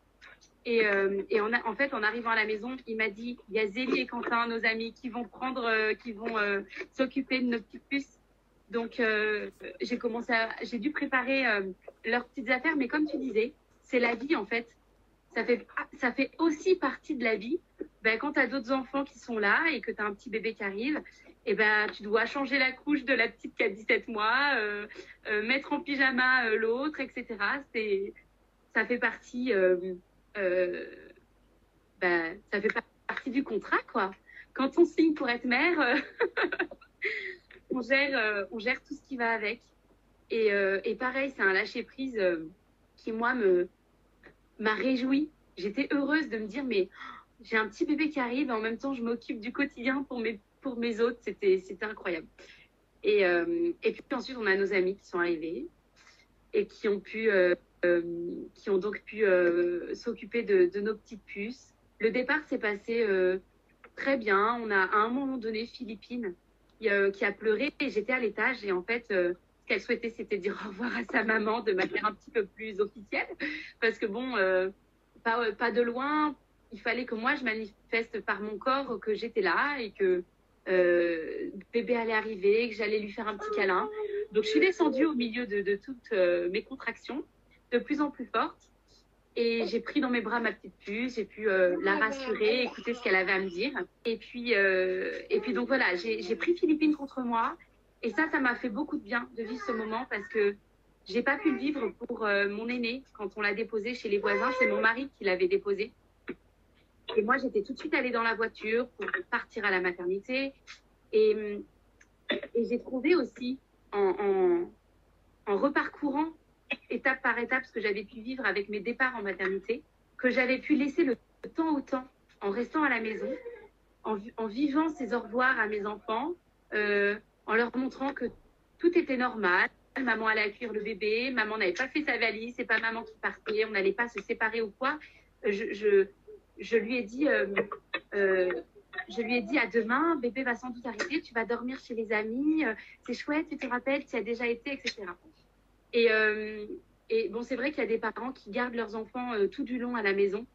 Et en fait, en arrivant à la maison, il m'a dit, il y a Zélie et Quentin, nos amis, qui vont s'occuper de nos petites puces. Donc, j'ai dû préparer leurs petites affaires. Mais comme tu disais, c'est la vie, en fait. Ça fait aussi partie de la vie. Quand tu as d'autres enfants qui sont là et que tu as un petit bébé qui arrive, et tu dois changer la couche de la petite qui a 17 mois, mettre en pyjama l'autre, etc. Ça fait partie, ça fait partie du contrat, quoi. Quand on signe pour être mère, on gère tout ce qui va avec. Et pareil, c'est un lâcher-prise qui, moi, m'a réjouie. J'étais heureuse de me dire, mais j'ai un petit bébé qui arrive et en même temps, je m'occupe du quotidien pour mes autres. C'était incroyable. Et puis ensuite, on a nos amis qui sont arrivés et qui ont donc pu s'occuper de nos petites puces. Le départ s'est passé très bien. On a à un moment donné Philippine qui a pleuré et j'étais à l'étage et en fait ce qu'elle souhaitait c'était dire au revoir à sa maman de manière un petit peu plus officielle parce que bon pas de loin, il fallait que moi je manifeste par mon corps que j'étais là et que bébé allait arriver, que j'allais lui faire un petit câlin. Donc, je suis descendue au milieu de toutes mes contractions, de plus en plus fortes. Et j'ai pris dans mes bras ma petite puce, j'ai pu la rassurer, écouter ce qu'elle avait à me dire. Et puis donc voilà, j'ai pris Philippine contre moi. Et ça m'a fait beaucoup de bien de vivre ce moment parce que j'ai pas pu le vivre pour mon aîné quand on l'a déposé chez les voisins. C'est mon mari qui l'avait déposé. Et moi, j'étais tout de suite allée dans la voiture pour partir à la maternité. Et j'ai trouvé aussi en reparcourant étape par étape ce que j'avais pu vivre avec mes départs en maternité, que j'avais pu laisser le temps au temps en restant à la maison, en vivant ces au revoir à mes enfants, en leur montrant que tout était normal. Maman allait accueillir le bébé, maman n'avait pas fait sa valise, c'est pas maman qui partait, on n'allait pas se séparer ou quoi. Je lui ai dit, à demain, bébé va sans doute arriver, tu vas dormir chez les amis, c'est chouette, tu te rappelles, tu y as déjà été, etc. Et bon, c'est vrai qu'il y a des parents qui gardent leurs enfants tout du long à la maison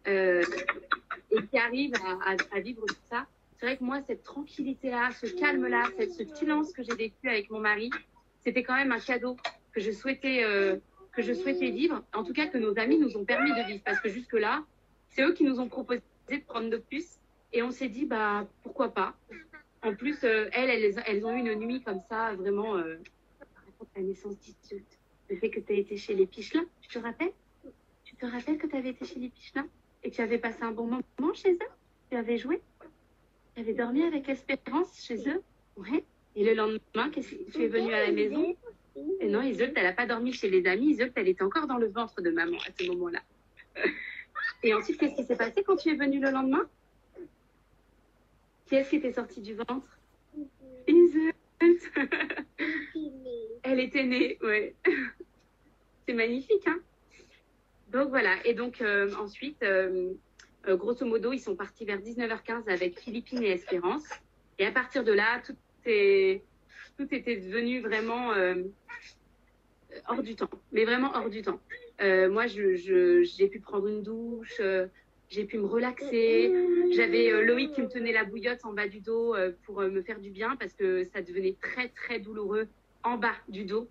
et qui arrivent à vivre tout ça. C'est vrai que moi, cette tranquillité-là, ce calme-là, ce silence que j'ai vécu avec mon mari, c'était quand même un cadeau que je souhaitais vivre. En tout cas, que nos amis nous ont permis de vivre. Parce que jusque-là, c'est eux qui nous ont proposé de prendre nos puces. Et on s'est dit, bah, pourquoi pas. En plus, elles ont eu une nuit comme ça, vraiment, la naissance d'Isolde. Le fait que tu aies été chez les Pichelins, tu te rappelles? Tu te rappelles que tu avais été chez les Pichelins et que tu avais passé un bon moment chez eux? Tu avais joué? Tu avais dormi avec Espérance chez eux? Ouais. Et le lendemain, tu es venue à la maison? Et non, Isolde, elle n'a pas dormi chez les amis. Isolde, elle était encore dans le ventre de maman à ce moment-là. Et ensuite, qu'est-ce qui s'est passé quand tu es venue le lendemain? Qui est-ce qui était sorti du ventre? Isolde. Elle était née, ouais. C'est magnifique, hein? Donc voilà. Et donc ensuite, grosso modo, ils sont partis vers 19h15 avec Philippine et Espérance. Et à partir de là, tout était devenu vraiment hors du temps. Mais vraiment hors du temps. Moi, j'ai pu prendre une douche, j'ai pu me relaxer. J'avais Loïc qui me tenait la bouillotte en bas du dos pour me faire du bien parce que ça devenait très, très douloureux en bas du dos.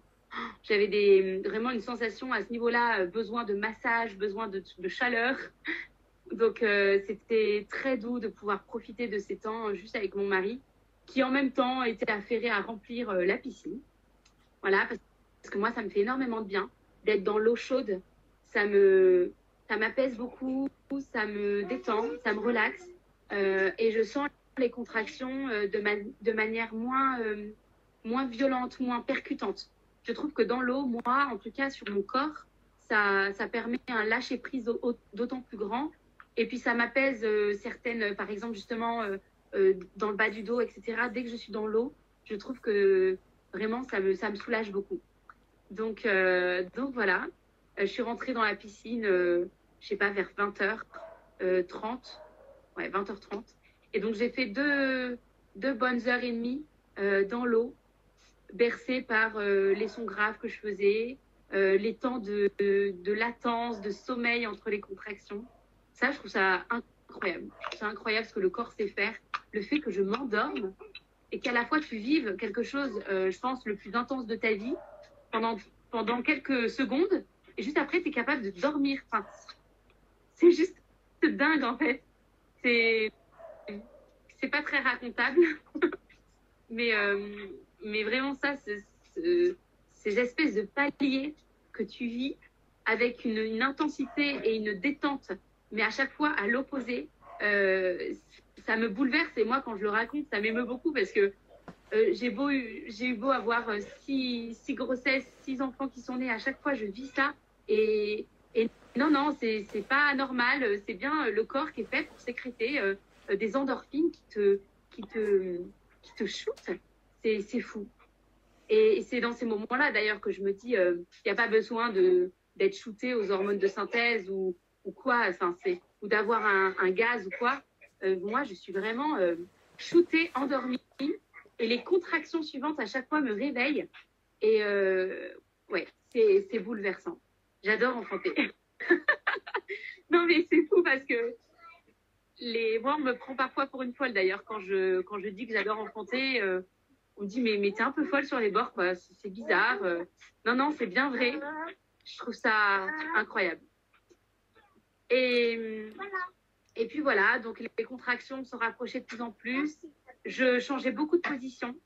J'avais vraiment une sensation à ce niveau-là, besoin de massage, besoin de chaleur. Donc, c'était très doux de pouvoir profiter de ces temps juste avec mon mari, qui en même temps était affairé à remplir la piscine. Voilà, parce que moi, ça me fait énormément de bien d'être dans l'eau chaude. Ça m'apaise beaucoup, ça me détend, ça me relaxe. Et je sens les contractions de manière moins violente, moins percutante. Je trouve que dans l'eau, moi, en tout cas sur mon corps, ça permet un lâcher-prise d'autant plus grand. Et puis ça m'apaise certaines, par exemple justement dans le bas du dos, etc. Dès que je suis dans l'eau, je trouve que vraiment ça me soulage beaucoup. Donc voilà, je suis rentrée dans la piscine, je sais pas, vers 20h30, ouais, 20h30. Et donc j'ai fait deux bonnes heures et demie dans l'eau, bercée par les sons graves que je faisais, les temps de latence, de sommeil entre les contractions. Ça, je trouve ça incroyable. C'est incroyable ce que le corps sait faire. Le fait que je m'endorme et qu'à la fois tu vives quelque chose, je pense, le plus intense de ta vie pendant quelques secondes et juste après, tu es capable de dormir. Enfin, c'est juste dingue en fait. C'est pas très racontable. Mais vraiment ça, ces espèces de paliers que tu vis avec une intensité et une détente, mais à chaque fois à l'opposé, ça me bouleverse. Et moi, quand je le raconte, ça m'émeut beaucoup parce que j'ai eu beau avoir 6 grossesses, 6 enfants qui sont nés, à chaque fois je vis ça. Et non, c'est pas normal. C'est bien le corps qui est fait pour sécréter des endorphines qui te shootent. C'est fou. Et c'est dans ces moments-là, d'ailleurs, que je me dis, il n'y a pas besoin d'être shooté aux hormones de synthèse ou quoi, enfin, ou d'avoir un gaz ou quoi. Moi, je suis vraiment shootée, endormie. Et les contractions suivantes, à chaque fois, me réveillent. Et ouais, c'est bouleversant. J'adore enfanter. Non, mais c'est fou parce que moi, on me prend parfois pour une folle, d'ailleurs, quand je dis que j'adore enfanter. On me dit, mais t'es un peu folle sur les bords, quoi. C'est bizarre. Non, non, c'est bien vrai. Je trouve ça incroyable. Et, et puis voilà, donc les contractions se rapprochaient de plus en plus. Je changeais beaucoup de position.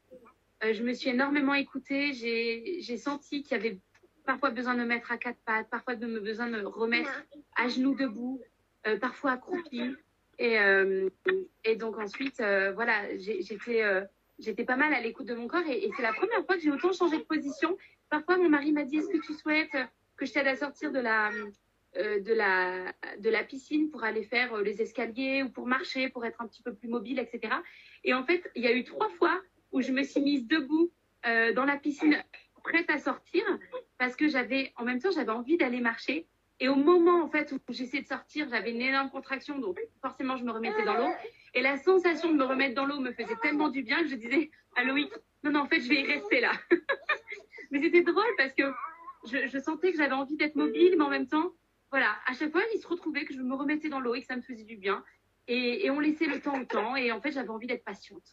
Je me suis énormément écoutée. J'ai senti qu'il y avait parfois besoin de me mettre à quatre pattes, parfois besoin de me remettre à genoux debout, parfois accroupie. Et donc ensuite, voilà, j'étais pas mal à l'écoute de mon corps et c'est la première fois que j'ai autant changé de position. Parfois, mon mari m'a dit, est-ce que tu souhaites que je t'aide à sortir de la piscine pour aller faire les escaliers ou pour marcher, pour être un petit peu plus mobile, etc. Et en fait, il y a eu 3 fois où je me suis mise debout dans la piscine, prête à sortir, parce que en même temps, j'avais envie d'aller marcher. Et au moment, en fait, où j'essayais de sortir, j'avais une énorme contraction, donc forcément, je me remettais dans l'eau. Et la sensation de me remettre dans l'eau me faisait tellement du bien que je disais à Loïc, non, non, en fait, je vais y rester là. Mais c'était drôle parce que je sentais que j'avais envie d'être mobile, mais en même temps, voilà, à chaque fois, il se retrouvait que je me remettais dans l'eau et que ça me faisait du bien. Et on laissait le temps au temps. Et en fait, j'avais envie d'être patiente.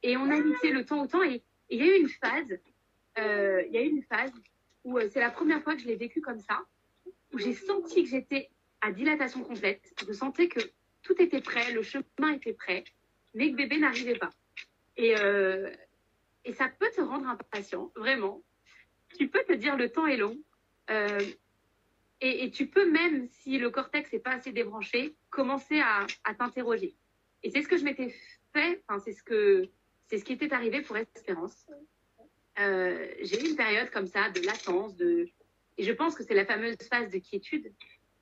Et on a laissé le temps au temps. Et il y a eu une phase, où c'est la première fois que je l'ai vécu comme ça, où j'ai senti que j'étais à dilatation complète. Je sentais que tout était prêt, le chemin était prêt, mais que bébé n'arrivait pas. Et ça peut te rendre impatient, vraiment. Tu peux te dire le temps est long. Et tu peux même, si le cortex n'est pas assez débranché, commencer à t'interroger. Et c'est ce que je m'étais fait, enfin, c'est ce qui était arrivé pour Espérance. J'ai eu une période comme ça de latence, et je pense que c'est la fameuse phase de quiétude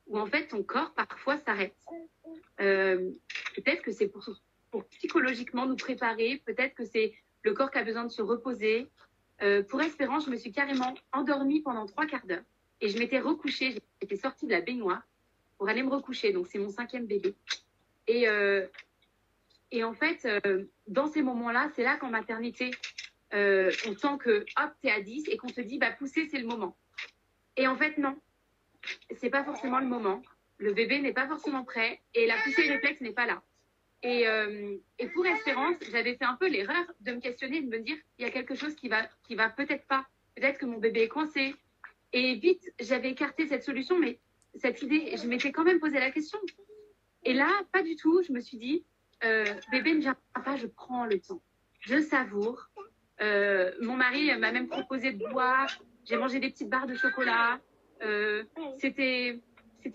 où en fait ton corps parfois s'arrête. Peut-être que c'est pour psychologiquement nous préparer, peut-être que c'est le corps qui a besoin de se reposer. Pour Espérance, je me suis carrément endormie pendant 3 quarts d'heure et je m'étais recouchée, j'étais sortie de la baignoire pour aller me recoucher, donc c'est mon 5e bébé. Et en fait, dans ces moments-là, c'est là qu'en maternité, on sent que hop, t'es à 10 et qu'on te dit, bah pousser, c'est le moment. Et en fait, non, c'est pas forcément le moment. Le bébé n'est pas forcément prêt et la poussée réflexe n'est pas là. Et pour Espérance, j'avais fait un peu l'erreur de me questionner et de me dire, il y a quelque chose qui va peut-être pas. Peut-être que mon bébé est coincé. Et vite, j'avais écarté cette solution, mais cette idée, je m'étais quand même posé la question. Et là, pas du tout. Je me suis dit, bébé ne vient pas, je prends le temps. Je savoure. Mon mari m'a même proposé de boire. J'ai mangé des petites barres de chocolat. C'était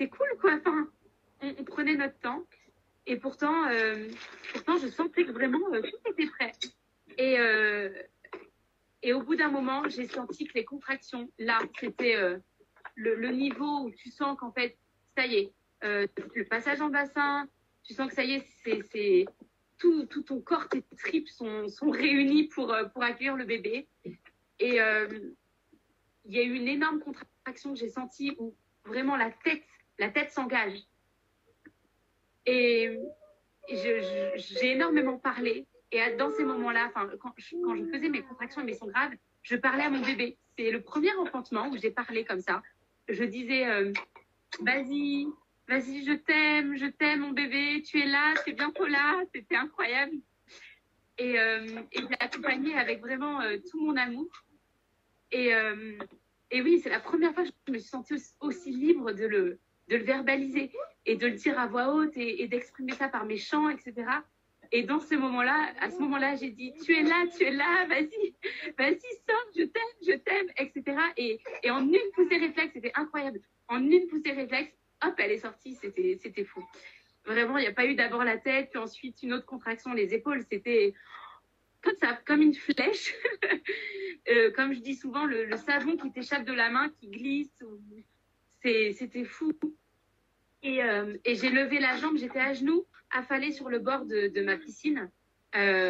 cool, quoi. Enfin, on prenait notre temps. Et pourtant, je sentais que vraiment tout était prêt. Et au bout d'un moment, j'ai senti que les contractions, là, c'était le niveau où tu sens qu'en fait, ça y est, le passage en bassin, tu sens que ça y est, c'est tout ton corps, tes tripes sont réunis pour accueillir le bébé. Et il y a eu une énorme contraction que j'ai sentie où vraiment la tête s'engage. Et j'ai énormément parlé. Et dans ces moments-là, quand je faisais mes contractions et mes sons graves, je parlais à mon bébé. C'est le premier enfantement où j'ai parlé comme ça. Je disais, vas-y, je t'aime mon bébé, tu es là, tu es bientôt là. C'était incroyable. Et je l'ai accompagné avec vraiment tout mon amour. Et oui, c'est la première fois que je me suis sentie aussi libre de le verbaliser et de le dire à voix haute et d'exprimer ça par mes chants, etc. Et à ce moment-là, j'ai dit, tu es là, vas-y, sors, je t'aime, etc. Et en une poussée réflexe, c'était incroyable. En une poussée réflexe, hop, elle est sortie, c'était fou. Vraiment, il n'y a pas eu d'abord la tête, puis ensuite une autre contraction, les épaules, c'était comme ça, comme une flèche. Comme je dis souvent, le savon qui t'échappe de la main, qui glisse. C'était fou. Et j'ai levé la jambe, j'étais à genoux, affalée sur le bord de ma piscine. Et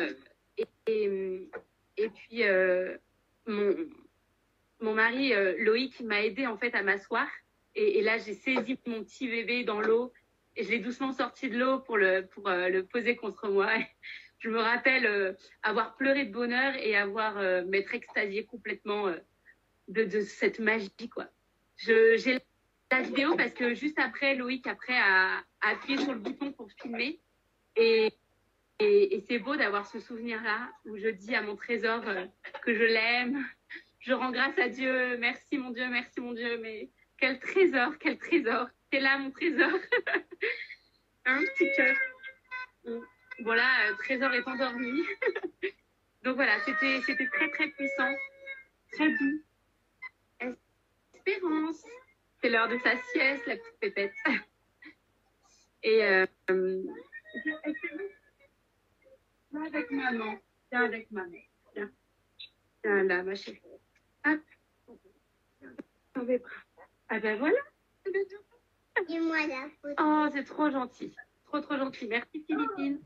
puis, mon mari, Loïc, m'a aidé en fait à m'asseoir. Et là, j'ai saisi mon petit bébé dans l'eau et je l'ai doucement sorti de l'eau pour le poser contre moi. Je me rappelle avoir pleuré de bonheur et m'être extasiée complètement de cette magie, quoi. J'ai la vidéo parce que juste après, Loïc a appuyé sur le bouton pour filmer et et c'est beau d'avoir ce souvenir-là où je dis à mon trésor que je l'aime. Je rends grâce à Dieu. Merci mon Dieu. Mais quel trésor, quel trésor. T'es là, mon trésor. Un petit cœur. Voilà, trésor est endormi. Donc voilà, c'était très très puissant, très doux. Espérance. C'est l'heure de sa sieste, la petite pépette. Et viens avec maman. Viens avec maman. Viens. Viens là, ma chérie. Hop. Dans mes bras. Ah ben voilà. Dis-moi la photo. Oh, c'est trop gentil. Trop, trop gentil. Merci, Philippine.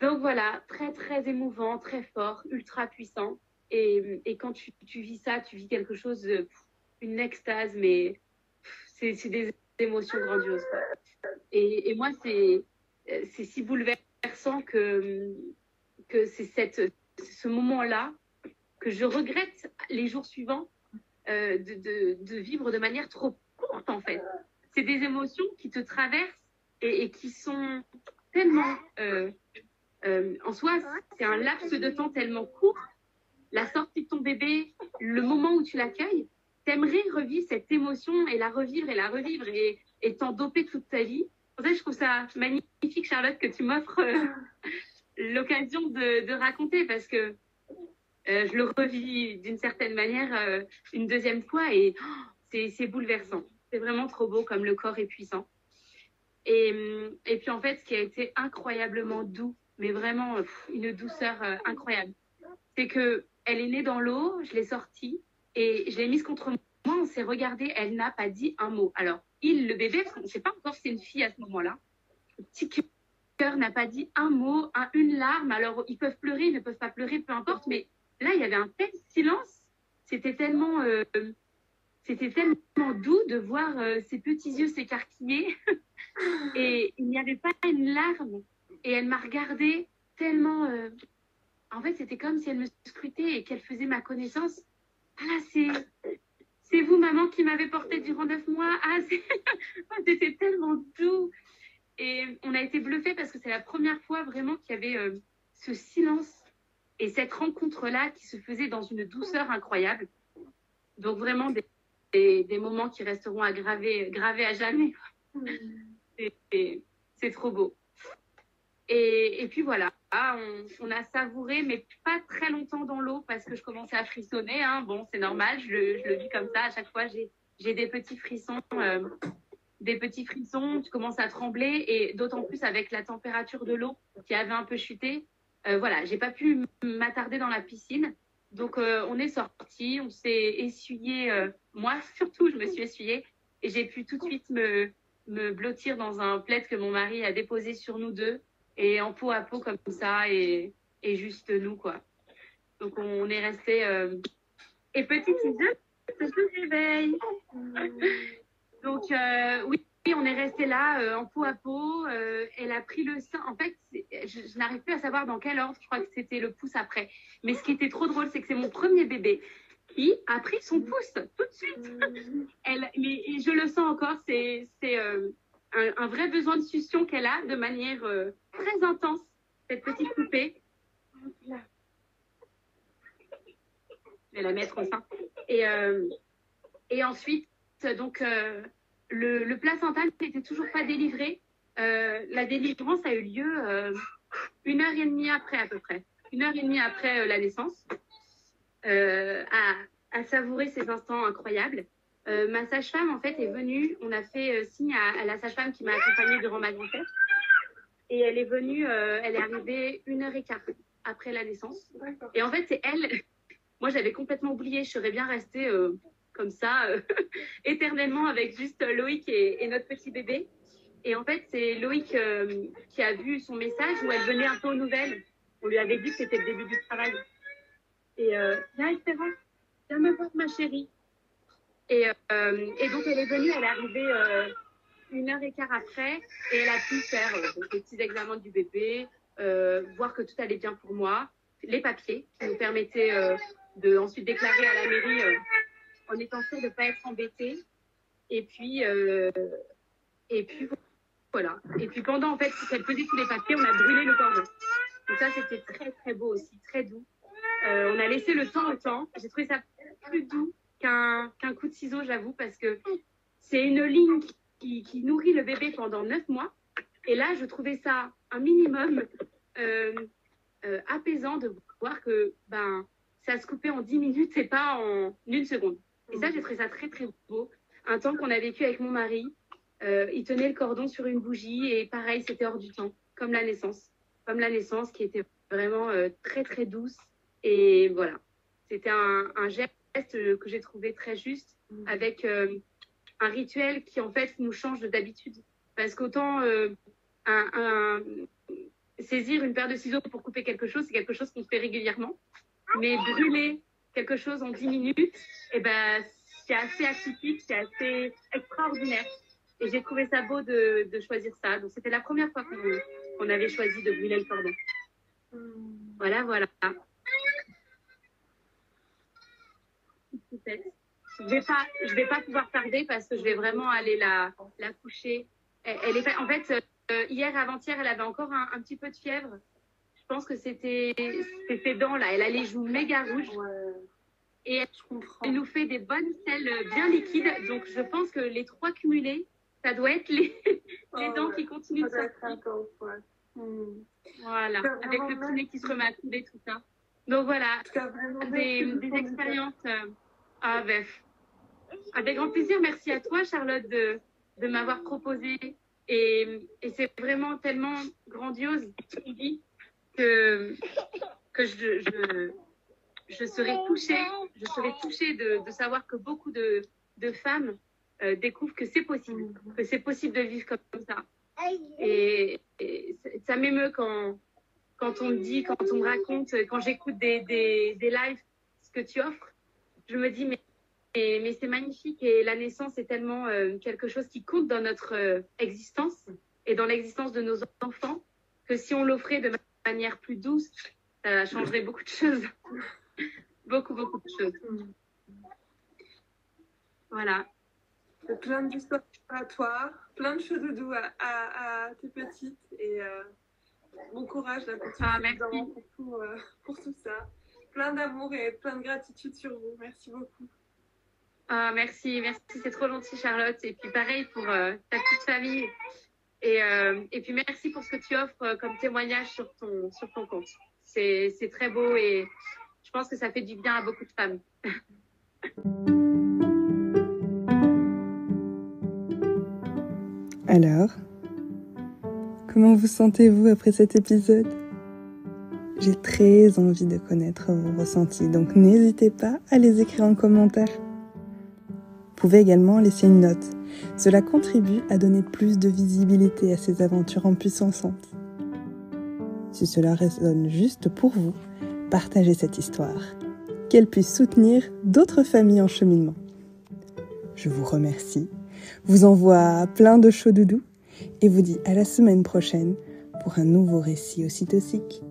Donc voilà, très, très émouvant, très fort, ultra puissant. Et quand tu vis ça, tu vis quelque chose, une extase, mais c'est des émotions grandioses, quoi. Et moi, c'est si bouleversant que c'est ce moment-là que je regrette les jours suivants de vivre de manière trop courte, en fait. C'est des émotions qui te traversent et qui sont tellement... en soi, c'est un laps de temps tellement court. La sortie de ton bébé, le moment où tu l'accueilles, t'aimerais revivre cette émotion et la revivre et t'en doper toute ta vie. Pour ça, je trouve ça magnifique, Charlotte, que tu m'offres l'occasion de raconter parce que je le revis d'une certaine manière une deuxième fois et c'est bouleversant. C'est vraiment trop beau comme le corps est puissant. Et puis en fait, ce qui a été incroyablement doux, mais vraiment une douceur incroyable, c'est que elle est née dans l'eau, je l'ai sortie et je l'ai mise contre moi, on s'est regardé, elle n'a pas dit un mot. Alors, le bébé, parce qu'on ne sait pas encore si c'est une fille à ce moment-là, le petit cœur n'a pas dit un mot, une larme. Alors, ils peuvent pleurer, ils ne peuvent pas pleurer, peu importe, mais là, il y avait un tel silence, c'était tellement doux de voir ses petits yeux s'écarquiller et il n'y avait pas une larme. Et elle m'a regardée tellement... En fait, c'était comme si elle me scrutait et qu'elle faisait ma connaissance. Ah, c'est vous, maman, qui m'avez portée durant 9 mois. Ah, c'était tellement doux. Et on a été bluffés parce que c'est la première fois vraiment qu'il y avait ce silence et cette rencontre-là qui se faisait dans une douceur incroyable. Donc vraiment des moments qui resteront gravés à jamais. C'est trop beau. Et puis voilà, on a savouré, mais pas très longtemps dans l'eau parce que je commençais à frissonner. Hein. Bon, c'est normal, je le vis comme ça. À chaque fois, j'ai des petits frissons. Tu commences à trembler et d'autant plus avec la température de l'eau qui avait un peu chuté. Voilà, j'ai pas pu m'attarder dans la piscine. Donc, on est sorti, on s'est essuyé. Moi, surtout, je me suis essuyée et j'ai pu tout de suite me blottir dans un plaid que mon mari a déposé sur nous deux et en peau à peau comme ça et juste nous, quoi. Donc, on est resté. Et petite Isabelle, se réveille. Donc, oui, on est resté là en peau à peau. Elle a pris le sein. En fait, je n'arrive plus à savoir dans quel ordre. Je crois que c'était le pouce après. Mais ce qui était trop drôle, c'est que c'est mon premier bébé qui a pris son pouce tout de suite. Mais je le sens encore. C'est un vrai besoin de succion qu'elle a de manière très intense, cette petite poupée. Je vais la mettre au sein. Et ensuite, donc, le placenta n'était toujours pas délivré. La délivrance a eu lieu 1h30 après, à peu près. 1h30 après la naissance. À savourer ces instants incroyables. Ma sage-femme, en fait, est venue. On a fait signe à la sage-femme qui m'a accompagnée durant ma grossesse. Et elle est venue, elle est arrivée 1h15 après la naissance. Et en fait, c'est elle. Moi, j'avais complètement oublié. Je serais bien restée comme ça, éternellement, avec juste Loïc et notre petit bébé. Et en fait, c'est Loïc qui a vu son message où elle venait un peu aux nouvelles. On lui avait dit que c'était le début du travail. Et viens, Espérance, viens me voir, ma chérie. Et donc, elle est venue, elle est arrivée 1h15 après, et elle a pu faire donc, les petits examens du bébé, voir que tout allait bien pour moi, les papiers qui nous permettaient de ensuite déclarer à la mairie en étant sûr de ne pas être embêtée. Et puis voilà. Et puis pendant en fait qu'elle faisait tous les papiers, on a brûlé le cordon. Donc ça c'était très très beau aussi, très doux. On a laissé le temps au temps. J'ai trouvé ça plus doux qu'un coup de ciseau, j'avoue, parce que c'est une ligne qui nourrit le bébé pendant 9 mois. Et là, je trouvais ça un minimum apaisant de voir que ça se coupait en 10 minutes et pas en 1 seconde. Et ça, j'ai trouvé ça très, très beau. Un temps qu'on a vécu avec mon mari, il tenait le cordon sur une bougie et pareil, c'était hors du temps, comme la naissance. Comme la naissance qui était vraiment très, très douce. Et voilà, c'était un geste que j'ai trouvé très juste avec un rituel qui, en fait, nous change d'habitude. Parce qu'autant saisir une paire de ciseaux pour couper quelque chose, c'est quelque chose qu'on fait régulièrement. Mais brûler quelque chose en 10 minutes, c'est assez atypique, c'est assez extraordinaire. Et j'ai trouvé ça beau de choisir ça. Donc, c'était la première fois qu'on avait choisi de brûler le cordon. Voilà, voilà. Je vais pas pouvoir tarder parce que je vais vraiment aller la coucher. En fait, hier, avant-hier, elle avait encore un petit peu de fièvre. Je pense que c'était ses dents là. Elle a les joues méga rouges. Ouais. Et elle nous fait des bonnes selles bien liquides. Donc, je pense que les 3 cumulés, ça doit être les dents qui continuent de sortir. Voilà, avec le petit nez qui se remet à couler, tout ça. Donc voilà, des expériences. Avec grand plaisir. Merci à toi, Charlotte, de m'avoir proposé. Et c'est vraiment tellement grandiose ce qu'il dit que je serais touchée de savoir que beaucoup de femmes découvrent que c'est possible de vivre comme ça. Et ça m'émeut quand on me dit, quand on me raconte, quand j'écoute des lives, ce que tu offres, je me dis, mais c'est magnifique et la naissance est tellement quelque chose qui compte dans notre existence et dans l'existence de nos enfants que si on l'offrait de manière plus douce, ça changerait beaucoup de choses. beaucoup de choses. Voilà. Plein d'histoires à toi, plein de choses doux à tes petites et bon courage là, pour tout ça. Plein d'amour et plein de gratitude sur vous. Merci beaucoup. Merci, c'est trop gentil Charlotte. Et puis pareil pour ta petite famille. Et puis merci pour ce que tu offres comme témoignage sur ton compte. C'est très beau et je pense que ça fait du bien à beaucoup de femmes. Alors, comment vous sentez-vous après cet épisode ? J'ai très envie de connaître vos ressentis, donc n'hésitez pas à les écrire en commentaire. Vous pouvez également laisser une note. Cela contribue à donner plus de visibilité à ces aventures en puissançantes. Si cela résonne juste pour vous, partagez cette histoire, qu'elle puisse soutenir d'autres familles en cheminement. Je vous remercie, vous envoie plein de chaud doudou et vous dis à la semaine prochaine pour un nouveau récit ocytocique.